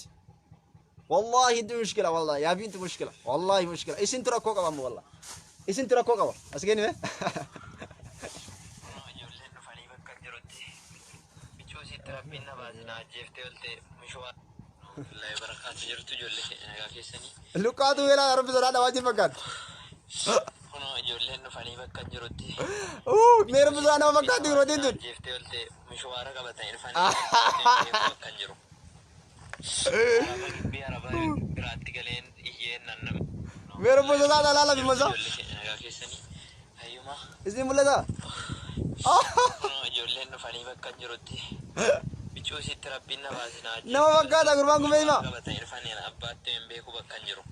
والله دي مشكله والله يا بنت مشكله والله مشكله ايش انت ركوك ابو والله ايش انت ركوك ابو اسكني لقاتو ولا رب زرا واجب فقط ijoolleen dhufanii bakka jirutti meera bisaana bakka jirutti tun jeeftee olte mishuwaara qabatanii dhufanii bakka jiru araba biraatti galeen iyyeen nannam meera bisaana laala bimasa nagaa keessanii hayyuma isin mul'ata ijoolleen dhufanii bakka jirutti bichuu sitti rabbiin na baasinaa nama fakkaata gurbaan kun beeyma qabatanii dhufanii abbaatti hin beeku bakka jiru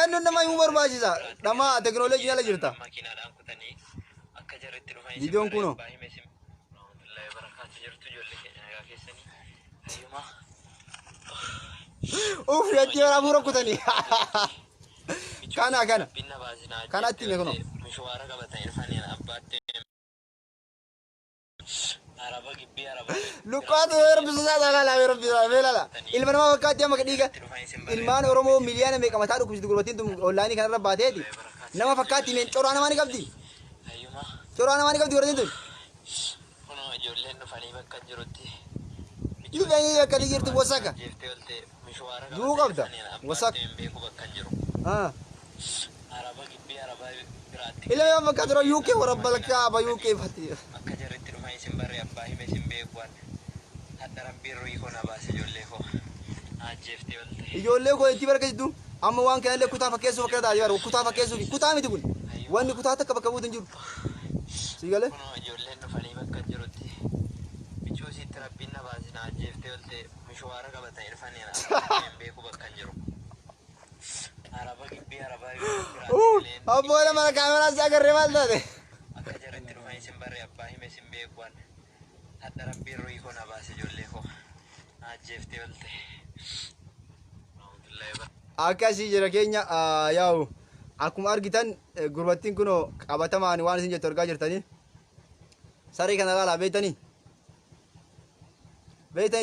nu nama himu barbaachisa nama teknoolojii ala jirta makiinaadhaan kutanii akka jarritti dhufanii viidiyoon kuno yachi wara fura kutanii kana kanatti me kuno mishuwaara qabatanii dhufanii abbaatti araba gibbii araba luqqaatu erbisa dalala erbisa velala ilma nama fakkaatti amma dhiiga ilmaan oromoo miliyoona meeqa mataa dhukkubsitu gurbatiin tun onlaayinii kanarra baateeti nama fakkaatti meen coraa namaa ni qabdi coraa namaa ni qabdi warreen tun kunoo ijoolleen dhufanii bakka jirutti dhufanii bakka jirtu wasaka jeeftee olte mishuwaara duu qabda wasaka hin beeku bakka jiru araba gibbii araba biraatti ilma nama fakkaatu yuuke warabbal kaaba yuuke fatti akka jarritti dhufanii sin barre abbaa hime sin beekuwan hadda rabbiin ruhii koo na baase ijoollee koo ajjeeftee olte ijoollee koo itti barkeessitu amma waan kanallee kutaa fakkeessuuf akka taate bara kutaa fakkeessuuf kutaa miti kun wanni kutaa takka bakka buutin jiru si galee kunoo ijoolleen dhufanii bakka jirutti bichuu sitti rabbiin na baase na ajjeeftee olte mishuwaara qabatanii dhufanii hin beeku bakka jiru araba gibbii araba biraatti abboona mana kaameraa si agarree maal taate akka jarritti dhufanii sin barre abbaa hime sin beekuwan hadda rabbiin ruhii koo na baase ijoollee koo ajjeeftee olte akkasii jira keenya yaa'u akkuma argitan gurbattiin kunoo qabatamaan waan isin jettu argaa jirtanii saree kana laalaa beeytanii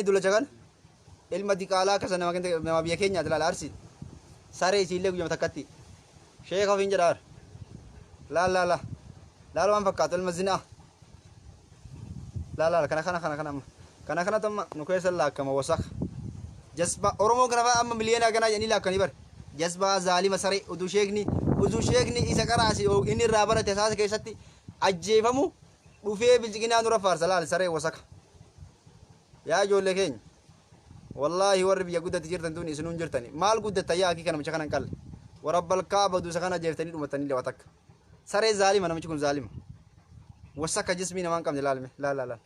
dullacha kan ilma diqaalaa akkasa nama biyya keenyaati laala arsi saree isiillee guyyama takkatti sheeka ofiin jedhaar laal waan fakkaatu ilma zinaa laal kana tamma nu keessa laakkama wasaka jazba oromoo kana fa'a amma miliyoona ganaa jedhanii laakkanii bare jazba zaalima saree uduu sheekni isa qaraasi inni irraa barate isaasa keessatti ajjeefamu dhufee bilchiginaa nurra faarsa laal saree wasaka yaa ijoollee keenya wallaahi warri biyya guddatti jirtan tun isinuun jirtani maal guddatta yaa akii kana micha kanan qalle warabbal kaaba duusa kana jeeftanii dhumatanii lewa takka saree zaalima namichi kun zaalima wasaka jismii namaan qabne laalme laal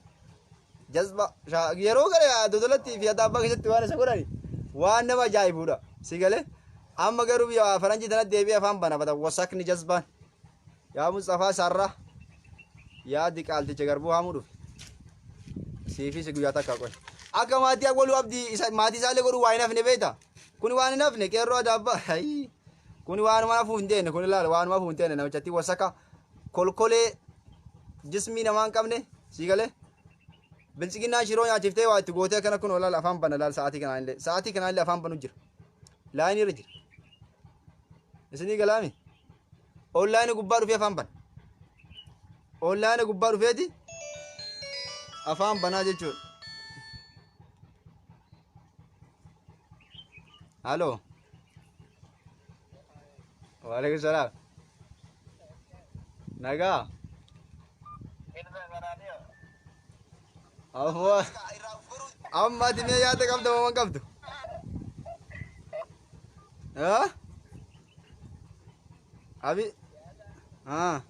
jazba yeroo gara dodolatti fi adaabaa keessatti waan isa godhani waan nama ajaa'ibuudha si galee amma garuu biyya faranjii tanatti deebi'ee afaan bana bata wasakni jazbaan yaa Mustafaa Sarraa yaa diqaalticha garbuu haamuu dhufe siifi si guyyaa takka qoy akka maatii awwalu abdii maatii isaallee godhu waa hin hafne beekta kuni waan hin hafne qeerroo adaabaa kuni waanuma hafuu hin deenne kuni laala waanuma hafuu hin deenne namichatti wasaka kolkolee jismii namaa hin qabne si galee bilchiginaa shiroo nyaachiftee waa itti gootee akkana kun olaal afaan bana laal sa'aatii kanaallee afaan banu jira laayinii irra jira isinii galaami Online gubbaa dhufee afaan bana. Online gubbaa dhufeeti afaan banaa jechuudha. Halo. Waalaikum salaam. Nagaa. Afwa. Amma timee yaada qabda moo man qabdu? Ha? Abi. Ha.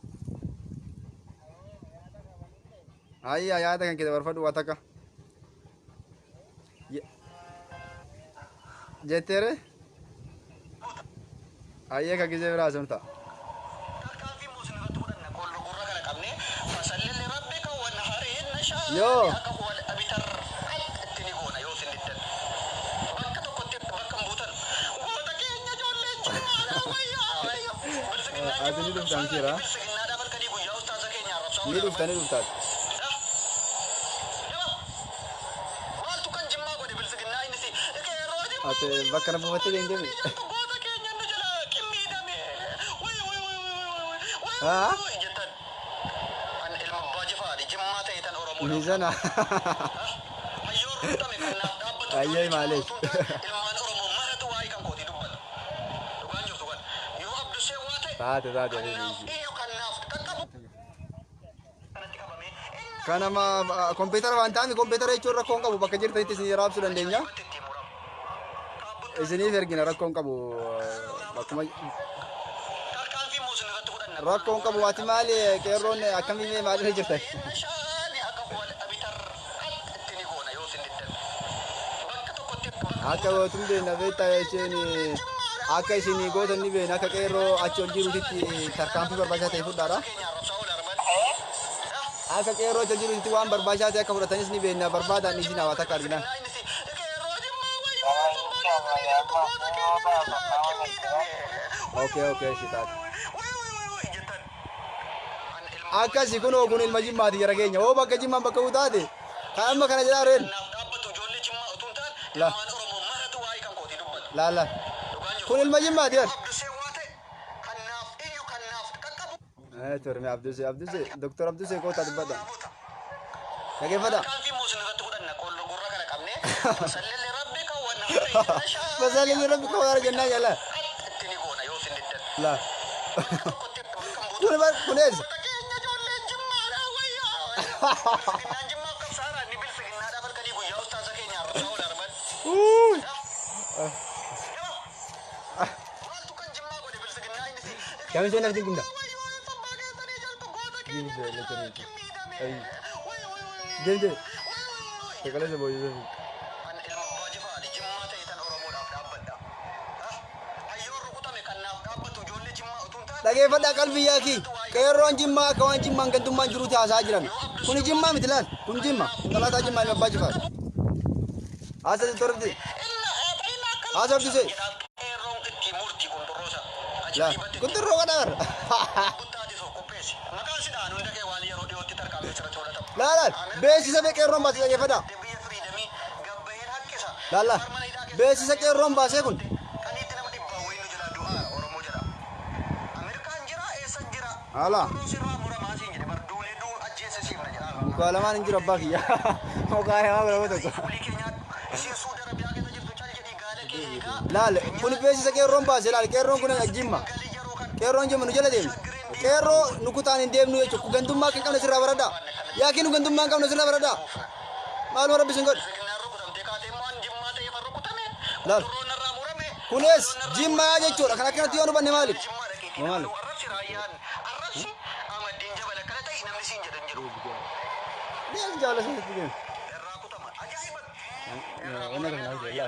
Ayya yaada kan kita barfadu wataka. Jettere? Ayya ka gizee biraa sunta. Yo. Ati ni duftan kira? Ni duftan. Ate bakka na buufate deemtee. Ha? Ni sana. Ayyay maaliif. Taate. Kana ma kompiitara waan ta'aniif kompiitara jechuun rakkoon qabu bakka jirtanitti isin raabsuu dandeenya. Isiniif ergina rakkoon qabu bakkuma rakkoon qabu waati maali qeerroon akkamiin maaliif jirtan? Akka gootuun beekna beektaa jechuun akka isin gootan ni beekna akka qeerroo achi ol jiruutitti tarkaanfii barbaachisaa ta'e fudhaadha. Akka qeerroo achi ol jiruutitti waan barbaachisaa ta'e akka fudhatanis ni beekna barbaadan isin hawaasa akka arginan. Okay, shitaat. Akkasi kun ilma jimmaati jara keenya. Oo bakka jimmaan bakka utaate. Kan amma kana jedhaa reen. La. Kun ilma jimmaati jar. Turme Abduse. Doktor Abduse koota dubbata. Dhageeffadha. Masalahnya rabbi kau harga jannah ya lah. Lah. Kunes. Kami sudah nanti gunda. Gini. Sekarang saya boleh. Dhageeffadhaa qalbii kee qeerroon jimmaa akka waan jimmaan gantummaan jiruuti haasaa jiran kun jimmaa miti laal kun jimma konkolaataa jimmaa ilma abbaa jifaat haasa torti haasa hortise laal kun turroo qadaar laal beeksisa bee qeerroon baasee dhageeffadhaa laal beeksisa qeerroon baasee kun Ala. Kalau mana injil abah ya? Mau kaya apa betul? Lal, puni pesi sa kerong ba sila kerong kuna jimma. Kerong jimma nujala dem. Kero nukutan dem nu echo kugantum ma kikam nasira barada. Yakin kugantum ma kam nasira barada. Malu mara bisinggot. Lal. Kunes jimma aja chura kana kana tiyo nu banne malik. Malu. Dia jauh sini tu. Mana kan ada ya.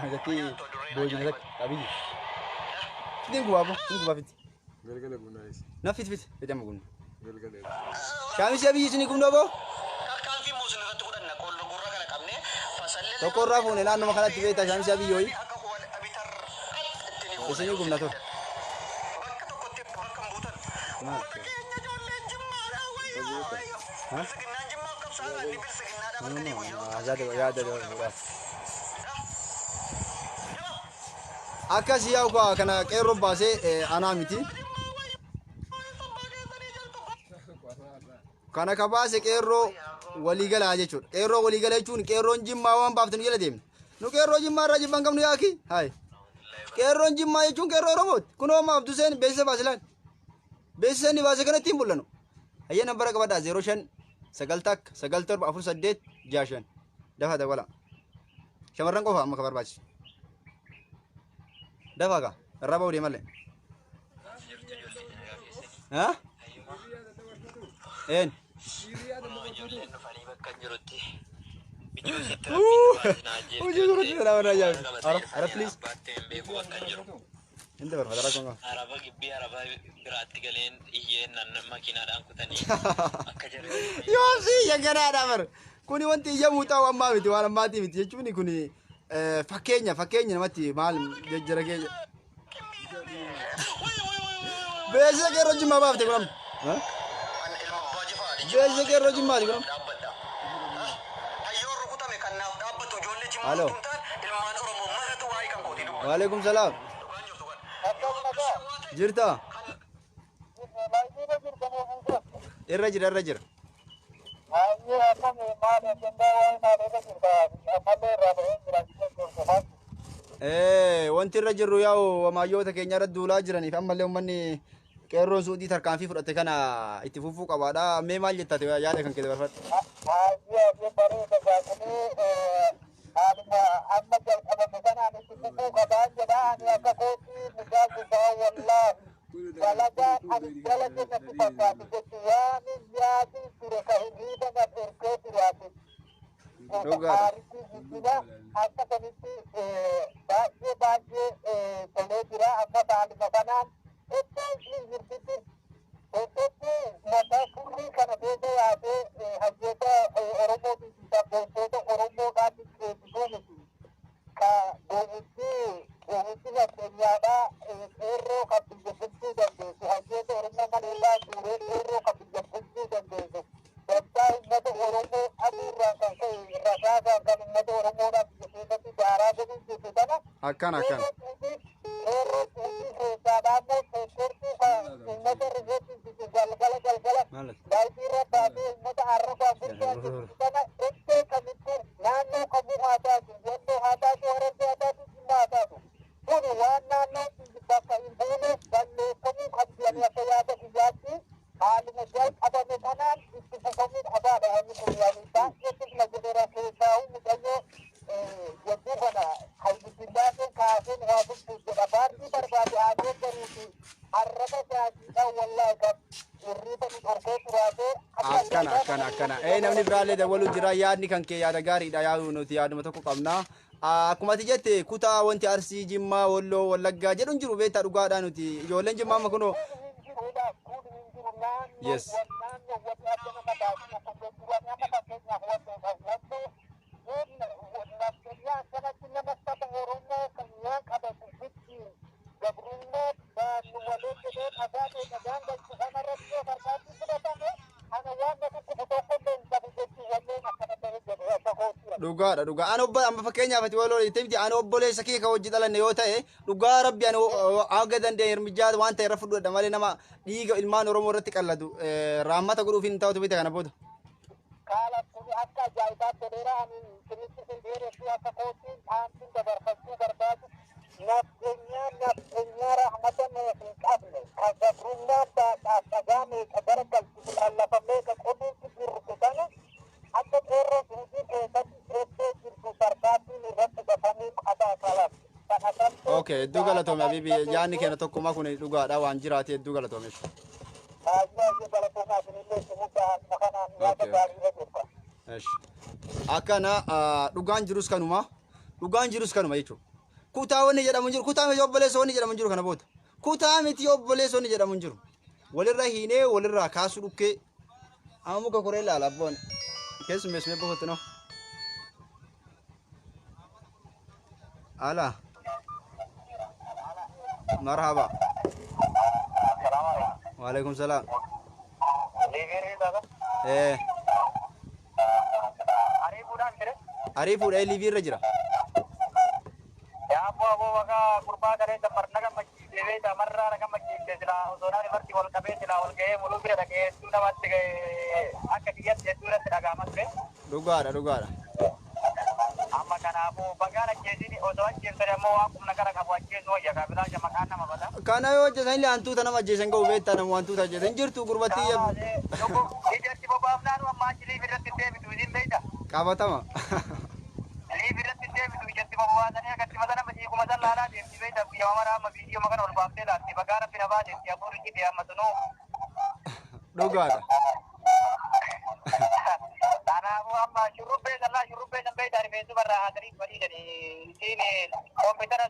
Jadi boju nak tapi. Tunggu apa? Fit. Galgala gunais. Na fit. Kita mau guna. Galgala. Kami siapa sini guna apa? Toko rafu ni lah nama kana tiba kita kami siapa yoi. Sini guna tu. Hah? Ada. Akka siyaa kana qeerroon baasee anaa miti. kana ka baase qeerroo waliigalaa jechuudha. Qeerroo waliigala jechuun qeerroon jimmaa waan baaftu nu jala deemne. Nu qeerroo jimmaa irraa jibban qabnu yaaki. Hai. Qeerroon jimmaa jechuun qeerroo Oromooti. Kunoo amma Abduu Seen beeksisa baasilaan. Beeksisa inni baase kanatti hin mul'anu. Hayya nambara qabadhaa 05 9 9 7 4 8 6 dafa dabala. Shamarran qofa amma ka barbaachisu. Dafa ka irraa ba'uu deemalle. Ha? En. Hojii duratti nama na ajaa'iba. Ara please. Inte barbaada rakkoon araba gibbii araba biraatti galeen iyyeen nan makiinaadhaan kutanii akka jiru. Yoo si yanganaadha bar. Kuni wanti iyyamu ta'u ammaa miti waan ammaati miti jechuun kuni fakkeenya namatti maal jejjera keenya. Beesa qeerroo jimmaa baafte kuram. Beesa qeerroo jimmaati kuram. Halo. Waalaikum salaam. Jirta? Irra jira. Wanti irra jirru yaa'u maayyoota keenya irra duulaa jiraniif ammallee uummanni qeerroon suudii tarkaanfii fudhatte kana itti fufuu qabaadha. Mee maal jettate yaada kan keessa barbaadde? Amma jalqabame kanaan itti fufuu qabaan jedha ani akka kootii mucaa gubbaa wallaahi dalagaan ani dalage natti fakkaatu jechu waan yaadi ture ka hirriiba na ergee turaati. Aaritii guddina akka kamitti baay'ee tolee jira amma baaluma kanaan iddoo hin jirtitti iddootti mataa kurrii kana keessa yaadee hayyoota Oromoo fi sabboontoota Oromoodhaan eebbisuu miti. Ka deebitti fakkeenyaadhaa qeerroo kan biyya bulchuu dandeessu hayyoota Oromoo maleellaa suuree qeerroo kan biyya bulchuu dandeessu. Dandaa uummata Oromoo aduurraan kan ka'e rasaasaan kan uummata Oromoodhaan biyya keessatti daaraa godhuu jirtu kana. Akkana. Qeerroo suutii keessaadhaa immoo seekkortuu kan uummata rifeensi galgala baay'ee irra baatee uummata arrabaa bulchaa jirtu kana iddoo kamitti naannoo kamuu haa taatu walloo haa taatu Harargee haa taatu Jimmaa haa taatu kun waan naannoo bakka hin buuneef balleeffamuu kan jedhanii akka yaada biyyaatti haaluma jalqabame kanaan itti fufamuu qabaadha wanni kun yaani baay'ee sirna jedheera keessaa mucayyoo jedduu kana hayyubillaaseen kaaseen waa bulchuuf jedha baartii barbaade aadee garuuti arraba isaatiidhaan wallaahi kan hirriiba ni dhorkee turaatee akkana. Namni biraallee dabaluu jira yaadni kan kee yaada gaariidha yaadu nuti yaaduma tokko qabna. Akkuma ati jette kutaa wanti Arsii, Jimmaa, Walloo, Wallaggaa jedhu hin jiru beektaa dhugaadhaa nuti ijoolleen Jimmaa amma kunoo. Yes. Dhugaa ani amma fakkeenyaaf ati waloo itti miti ani obboleessa kee ka hojii dhalanne yoo ta'e dhugaa rabbi ani haga danda'e hirmijaa waan ta'e irra fudhadha malee nama dhiiga ilmaan Oromoo irratti qallatu raammata godhuuf hin ta'utu bita kana booda. Kaala kuni akka ajaa'ibaatti toleera ani sirriitti sinbeereefi akka kootiin dhaamsiin dabarfachuu barbaadu nafeenyaa rahmata nuuf hin qabne ka gabrummaa dhagaa meeqa gara galchuuf lallafamee ka qoduutti jirtu kana akka qeerroo suutii keessatti eebbee jirtu barbaadduun irratti gafamuu qabaa kalam. Okay, hedduu galatoome Habibi yaadni keenya tokkummaa kun dhugaadha waan jiraate hedduu galatoome. Akkana dhugaan jirus kanuma jechuudha. Kutaa wanni jedhamu jiru kutaa miti obboleessa wanni jedhamu jiru kana booda kutaa miti obboleessa wanni jedhamu jiru walirra hiinee walirraa kaasuu dhukkee amma muka koree ilaala abboon keessummeessumee boqotu noo. Ala. Marhaba. Waalaikum salam. Ariifuudha liivii irra jira. Yaa abboo abboo maqaa gurbaa garee dabarnaga deebee tamarraa raga machiifte jira osoonaan irratti wal qabee jira wal ga'ee muluu bira dhagee hedduu namatti akka kiyyatti hedduu irratti dhaga'amas ture. Dhugaadha. Amma kanaafuu bagaan ajjeesiin osoo ajjeessan ammoo waan humna gara qabu ajjeesu wayya kabilaasha maqaan nama bada. Kana yoo hojjetan illee hantuuta nama ajjeesan ga'u beektaa nama hantuuta ajjeesan jirtu gurbattii Ijarti bobaafnaan amma ajjilii birratti deebitu isin beeyta. qabatama. Lii birratti deebitu ijarti bobaasanii akkatti mata nama jiikuma san laalaa deemti beeyta biyya mamaraa amma biiyyoo makana ol baaftee laatti bagaa rabbi nafaa deemti afuurri qixee amma sunuu. Dhugaadha. Kanaafuu amma shurrubbee san beeyta rifeensu barraa haadariif badii jedhee isiin kompiitara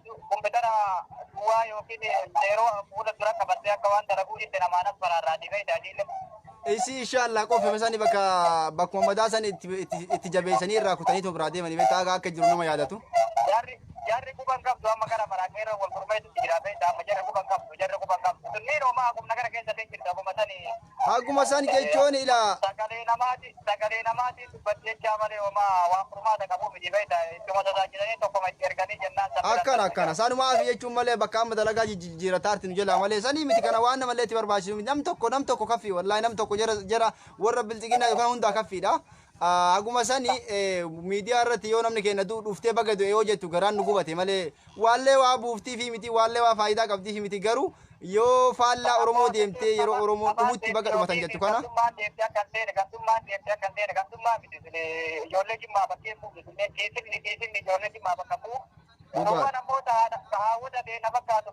duwwaa yookiin zeeroo fuula dura qabattee akka waan dalaguu jette namaanas baraarraati beeyta asiillee. Isi inshallah qofame sani bakkuma madaa san itti jabeessanii irraa kutanii too biraa deemanii beektaa akka jiru nama yaadatu. Jarri kuban qabdu amma gara maraaqeerra wal gurmeessutti jira beektaa amma jarri kuban qabdu sunniin homaa akkuma gara keessatti jirta akkuma sanii. Akkuma san jechuun ila sagalee namaati dubbachaa malee homaa waan furmaata qabu miti beektaa ittuma tajaajilanii tokkuma itti erganii jennaan. Akkana saanuma afi jechuun malee bakka amma dalagaa jijjiirataa artinu jala malee sanii miti kana waan namallee itti barbaachisu nam tokko kaffii wallaahi nam tokko jara warra bilxiginaa yookaan hundaa kaffiidha. Aguma sani miidiyaa irratti yoo namni keenya dhuftee baga du'e yoo jettu garaan nu gubate malee waallee waa buuftii fi miti waallee waa faayidaa qabdii fi miti garuu yoo faallaa Oromoo deemtee yeroo Oromoo dhumutti baga dhumatan jettu kana. Ijoollee jimmaa bakkee fuudhu keessatti ijoollee jimmaa bakka fuudhu. Oromoon ammoo taa'awwata ta'e na fakkaatu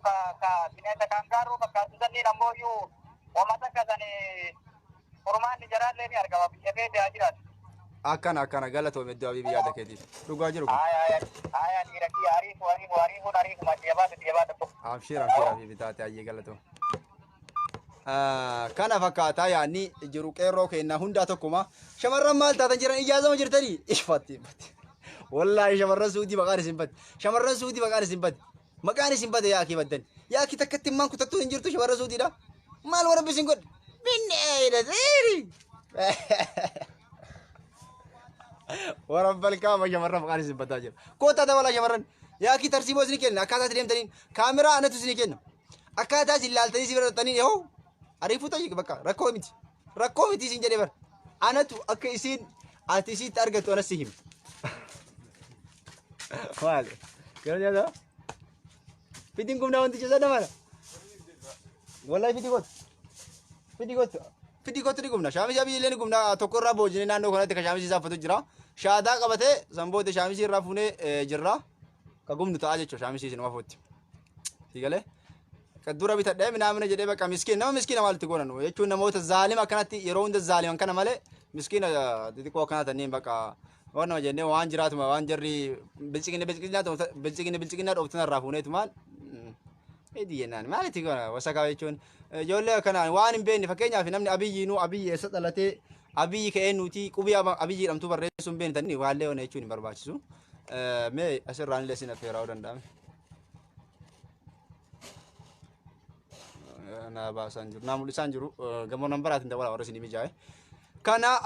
bineensa kangaaruu fakkaatu sanniin ammoo iyyuu uummata akkasanii furmaanni jaraallee ni argama biyya keessa jiraatu. Akkana galatoome iddoo abii biyyaata keetiif dhugaa jiru kun. Aya dhiirakii ariifuu maddi yabaatu. Abshir abii bitaate ayyee galatoo. Kana fakkaataa yaanni jiru qeerroo kennaa hundaa tokkuma shamarran maal taatan jiran ijaazama jirtanii ifatti. Wallahi shamarran suutii maqaan isin bade. Shamarran suutii maqaan isin bade. Maqaan isin bade yaakii baddan. Yaakii takkatti maan kutattuu hin jirtu shamarran suutiidha. Maal warra bisin godhe? Binneedha seeri. Warra balkaama shamarran maqaan isin badaa jira. Kootaa dabala shamarran. Yaakii tarsiimoo isin kenna akkaataa itti deemtaniin kaameraa anatu isin kenna. Akkaataa isin laaltanii si birattanii yoo ariifuu ta'e bakka rakkoo miti isin jedhee bara. Anatu akka isin ati isitti argattu anas si hima. Maal? Gara nyaata? Fitiin gumnaa wanti jecha nama. Wallahi fiti gotu ni gumna. Shaamisi abii illee ni gumna tokko irraa boojinee naannoo kanatti ka shaamisi isaafatu jira. Shaadaa qabatee sanboota shaamisi irraa fuunee jirra. Ka gumnu ta'a jechuudha shaamisi isin wafuutti. Sigalee? Ka dura bitadhee minaamina jedhee bakka nama miskiina maalitti goonan jechuun namoota zaalima akkanatti yeroo hunda zaaliman kana malee miskiina xixiqqoo akkana tanneen bakka waan nama jennee waan jiraatuma waan jarri bilchiginaa dhooftan irraa fuuneetu maal hidii jennaan maalitti goona wasakaa jechuun ijoollee kanaan waan hin beekne fakkeenyaaf namni abiyyi eessa dhalatee abiyyi ka'ee nuti qubii abiyyi jedhamtu barreessuu hin beekne tanii waallee oona jechuun hin barbaachisu. Mee asirraan illee isin affeeraa'uu danda'ame. Na baasan jiru na mul'isan jiru gamoo nan baraatiin dawala warra isin mijaa'e. Kana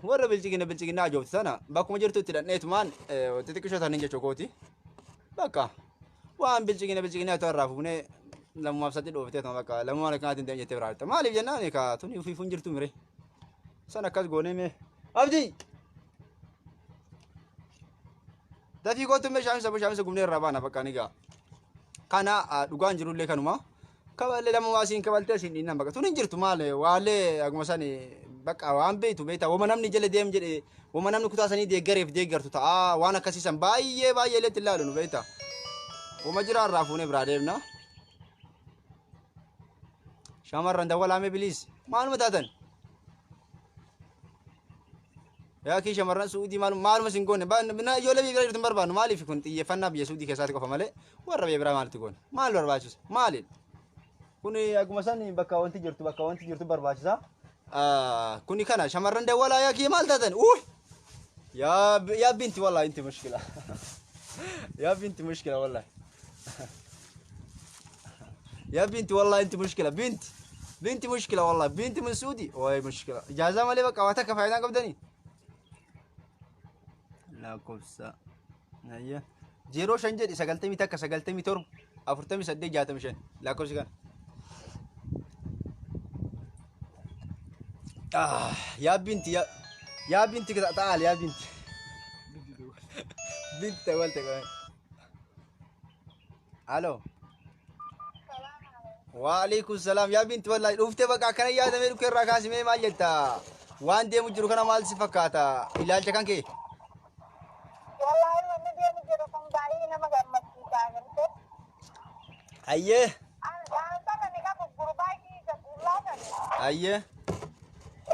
warra bilchiginaa ajoobti sana bakkuma jirtu itti dhandheetumaan xixiqqishoo taniin jechuu kooti. Bakka waan bilchiginaa ta'u irraa fuunee lamumaaf sadii dhooftee tuma bakka lamumaan akkanaatiin deemee jettee biraadha. Maaliif jennaan ka tuni ufiifuun jirtu mire. San akkas goonee mee abdii. Dafii kootu mee shaamisa gumnee irraa baana bakka ni gaa. Kana dhugaan jirullee kanuma. Kaballe lama waasiin kabalte asin dinnan bakka tun hin jirtu maal waalee aguma sani bakka waan beeytu beeyta wama namni jala deem jedhe wama namni kutaasanii deeggareef deeggartu ta'a waan akkasiisan baay'ee leetti ilaalu nu beeyta wama jiraa irraa fuunee biraa deemna shamarran dawwalaame biliis maaluma taatan yaakii shamarran suudii maaluma sin goone ijoollee biyya biraa jirtu hin barbaannu maaliif kun xiyyeeffannaa biyya suudii keessaatti qofa malee warra biyya biraa maalitti goone maal barbaachisa maaliin kuni aguma san bakka wanti jirtu barbaachisa. Kuni kana shamarran dawwalaa yaakii maal taatan yaa binti wallahi inti mushkila yaa binti mushkila wallahi yaa binti wallahi inti mushkila binti mushkila wallahi binti min suudi way mushkila ijaaza malee bakka waa takka faayidaan qabdanii lakkoofsa ayya 05 jedhi 90 takka 97 afurtamii saddeet jaatamii shan lakkoofsi kana. Yaa binti yaa binti ta'al yaa binti. Binti ta'al ta'al. Alo. Waalaikum salam yaa binti wallahi dhuftee bakka akkana yaadamee dhukkee irraa kaasimee maal jetta waan deemu jiru kana maal si fakkaata ilaalcha kan kee. Wallahi wanni deemu jiru kun baay'ee nama gammachiisaa jirti. Ayyee. Sana ni qabu gurbaayii gabuullaa sana. Ayyee.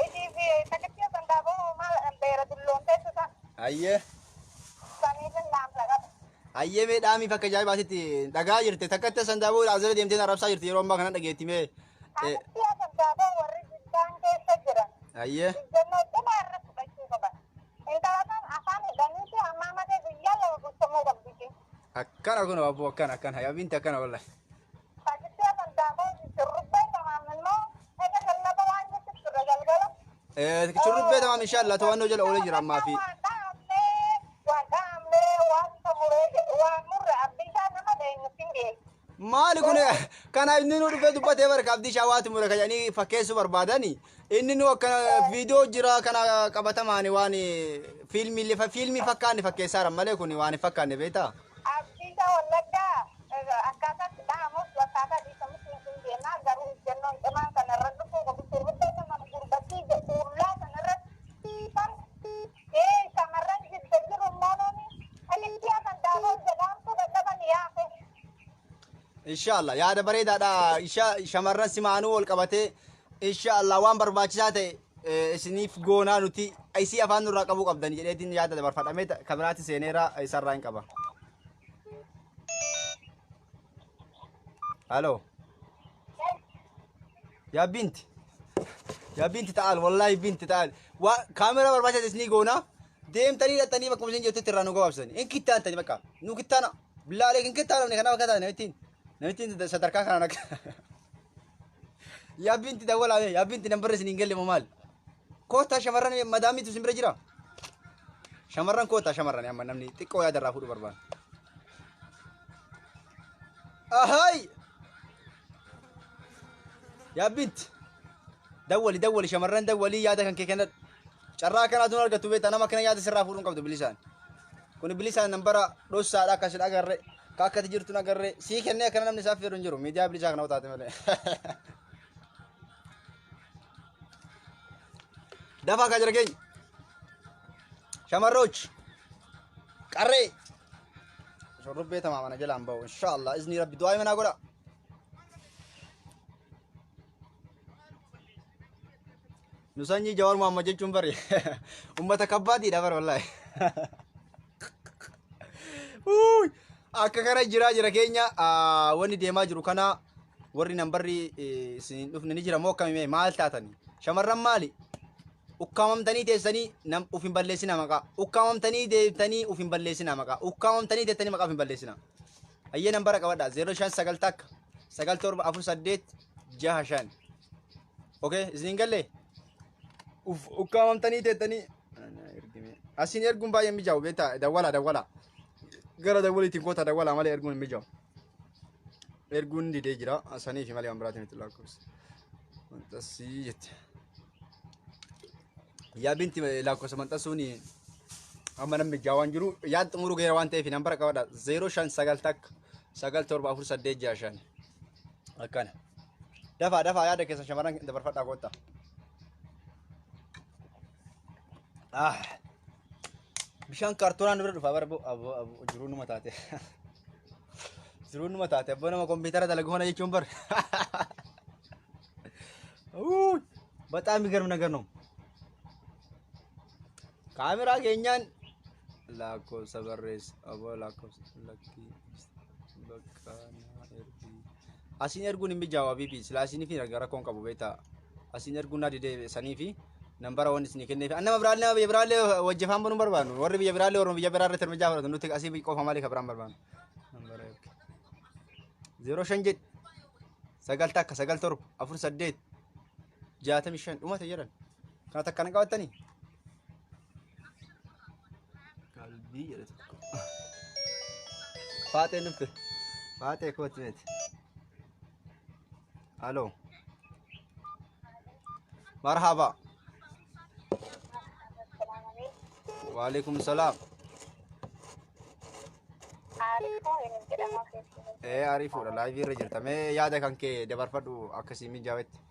Idii fi takkittii sandaaboo maal beera dulloon teessisa. Ayyee. Saniifin dhaamsa qaba. Ayyee mee dhaamii fakka ajaa'ibaatitti dhagaa jirte takkatti sandaaboo asirra deemtee arrabsaa jirti yeroo ammaa kana dhageetti mee. Takkittii sandaaboo warri jiddaan keessa jiran. Ayyee. Ijjannoo cimaa irra fudhachuu qaban. Intalataan afaan hidhaniiti ammaa matee guyyaa lama bulchamuu qabditi. Akkana kun abboo akkana yaa binti akkana wallahi. Takkittii sandaaboo shurrubbee tamaam immoo ega gallaba waan jettu turre galgala. Shurrubbee tamaam inshallah to'annoo jala oolee jira ammaa fi. Maali kun kana inni nu dhufee dubbatee barka abdii shawaati mura kajanii fakkeessu barbaadani inni nu akkana viidiyoo jira kana qabatamaan waan fiilmii fakkaanne fakkeessaara malee kun waan fakkaanne beektaa. Abdiisa wallaggaa akkaataa dhaamus akkaataa dhiisamus hin jennaa garuu jennoon cimaa kanarra dhufuu qabu sirriitti nama gurbattii ullaa kanarratti shamarran jidda jiru moonooni aliktiyaa kan daaboo jedhamtu dadhaban yaafe. Inshallah yaada bareedaadha shamarran simaanuu wal qabatee inshallah waan barbaachisaa ta'e isiniif goonaa nuti isii afaan nurraa qabuu qabdani jedheetiin yaada dabarfadhamee kabiraatti seeneera isarraa hin qaba. Halo. Yaa binti ta'al wallahi binti ta'al waa kaamera barbaachisaa isinii goonaa deemtanii dhattanii bakka isin jirtutti irraa nu gabaabsani in kittaan tani bakka nu kittaana billaalee kin kittaan kana bakka taane ittiin. Namichi sadarkaa kanaan akka yaa binti dawwalaame yaa binti nambarra isin hin galle maal koota shamarran madaamitu isin bira jira shamarran koota shamarran amma namni xiqqoo yaadarraa fuudhu barbaada. Ahay yaa binti dawwali shamarran dawwalii yaada kan kee kenna carraa kanaatu argattu beektaa nama kana yaada sirraa fuudhuun qabdu bilisaan kun bilisaan nambara dhossaadha akkasin agarre. Kakkati jirtu nagarree sii kennee akkana namni isaaf fedhu hin jiru miidiyaa bilisaa kana utaate malee. Dafaa kaa jira keenya shamarroch qarree shurrubbee tamaa mana jalaan bahu inshallah izni rabbi du'aa manaa godha. Nu sanyii Jawaar Muhammad jechuun bari ummata kabbaatiidha bara wallahi. Akka kana jira keenya wanni deemaa jiru kana warri nambarri isin dhufne ni jira moo akkamii maal taatani shamarran maali ukkaamamtanii teessanii uf hin balleessina maqaa ukkaamamtanii deebitanii uf hin balleessina maqaa ukkaamamtanii teessanii maqaa uf hin balleessina ayyee nambara qabadha 05 takka 9748 okay isin galle ukkaamamtanii teessanii asin erguun baay'ee mijaa'u beektaa dawwala gara dawwaliitiin koota dawwala malee erguun hin mijaa'u erguun didee jira asanii fi malee waan biraatiin itti lakkoofsa manxasii jette yaa binti lakkoofsa manxasuun amma namni jaawaan jiru yaad xumuruu geera waan ta'eef nambara qabadha 05 takka 974865 akkana dafaa yaada keessa shamarran dabarfadhaa koota bishaan kaartoonaan bira dhufa bara jiruun numa taate abbaa nama kompiitara dalagu mana jechuun bar በጣም የሚገርም ነገር ነው። ካሜራ ከኛን ላኮ ሰበሬስ አቦ ላኮ ለኪ በቃና ኤርቢ አሲን ኤርጉን የሚጃዋ ቢቢ ስላሲኒ ፊ ነገር ኮን ቀቡ ቤታ አሲን ኤርጉና ዲዴ ሰኒፊ ነምበራ ወንስ ኒከኔ አና መብራለ የብራለ ወጀፋን በኑ በርባኑ ወር የብራለ ወር የብራለ ተርመጃ ፈረቱ ኑት አሲ ቆፋ ማሊ ከብራን በርባኑ ነምበራ 0 ሸንጀት ሰገልታ ከሰገልቶ አፍር ሰዴት جاءت مشان وما تجرن كانت كان قاوتني قلبي فاتن نفت Faatee kootu miti. Aloo. Marhaba. Waalaikum salaam. Ariifuudha laayivii irra jirta. Mee yaada kan kee dabarfadhu akkasii mijaa'etti.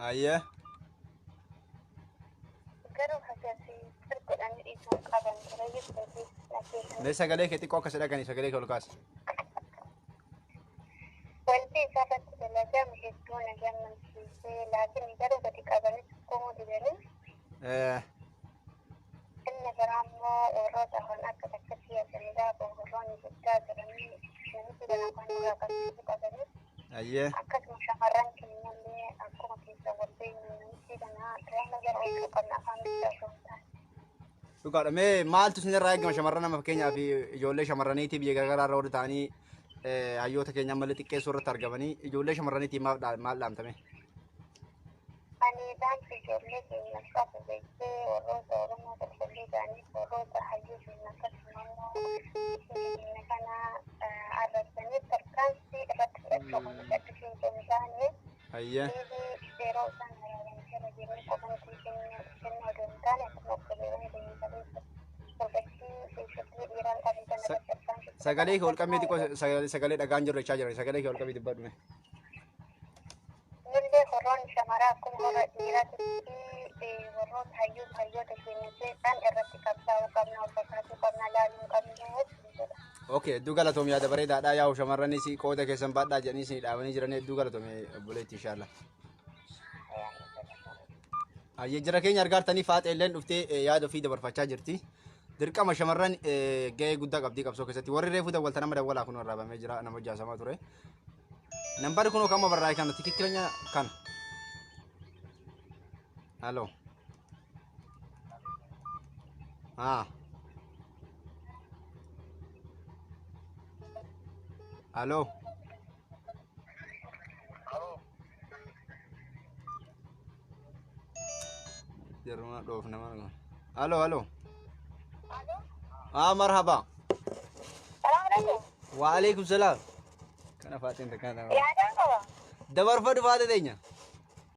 Ayyee. Mee sagalee kee xiqqoo akkasii dhaganii sagalee kee ol kaasi. Wanti isarratti dalagamu hedduu na gammachiisee laakiin garuu gadi qabanii tokkomuu dibanii inni biraa immoo warroota hon akka takkatti yaadanii gaafa warroonni guddaa jiranii namichi gana kan irraa qabsiisu qabanii Ayyee. akkasuma shamarran keenyallee akkuma keessa walbeeynu namichi gana reema gara oltu qabna afaan bichaa osoo hin taane. Dhugaadha. Mee maaltu isinirraa eegama shamarran nama fakkeenyaa fi ijoollee shamarraniitii biyya garaagaraa irra warri ta'anii hayyoota keenya ammallee xiqqeessuu irratti argamanii ijoollee shamarraniitii maal dhaamtame? Ani dhaamsi ijoollee keenya qabu beektee warroota Oromoo qulqulluu ta'anii warroota hayyuu keenya akkasuma immoo keenya kana arrabsanii tarkaanfii irratti fudhachuu kan mul'atu hin taane Ayyee. yeroo isaan hararamsira jiranii qofantii kennu odoo hin taane akkuma obboleewwan keenya kaleessa sorbachii keessatti dhiiraan qabiitan irratti tarkaanfii Sagalee kee ol qabee xiqqoo sagalee dhagaan jirru jechaa jiran sagalee kee ol qabee dubbadhume. Nullee warroonni shamaraa akkuma warra dhiiraatti warroota hayyoota keenya keessan irratti qabsaa'uu qabna of fakkaachuu qabna laaluu qabna. Okay, hedduu galatoom yaada bareedaadha. Yaa'u shamarranis qooda keessan baadhaa jedhanii isin dhaabanii jiran hedduu galatoome obboleetti inshaallah. Ayyee jira keenya argaartanii faaxeelleen dhuftee yaada ofii dabarfachaa jirti. Dirqama shamarran gahee guddaa qabdii qabsoo keessatti warri reefuu dawwalta nama dawwalaa kun warraabamee jira nama jaasamaa ture. Nambari kun kama barraa'e kana tikikkileenya kana. Halo. Halo. Jarumah doof nama. Halo. Marhaba. Assalamualaikum. Waalaikumsalam. Kana Fatin tekan. Ya ada apa? Dabar fadu Fatin tanya.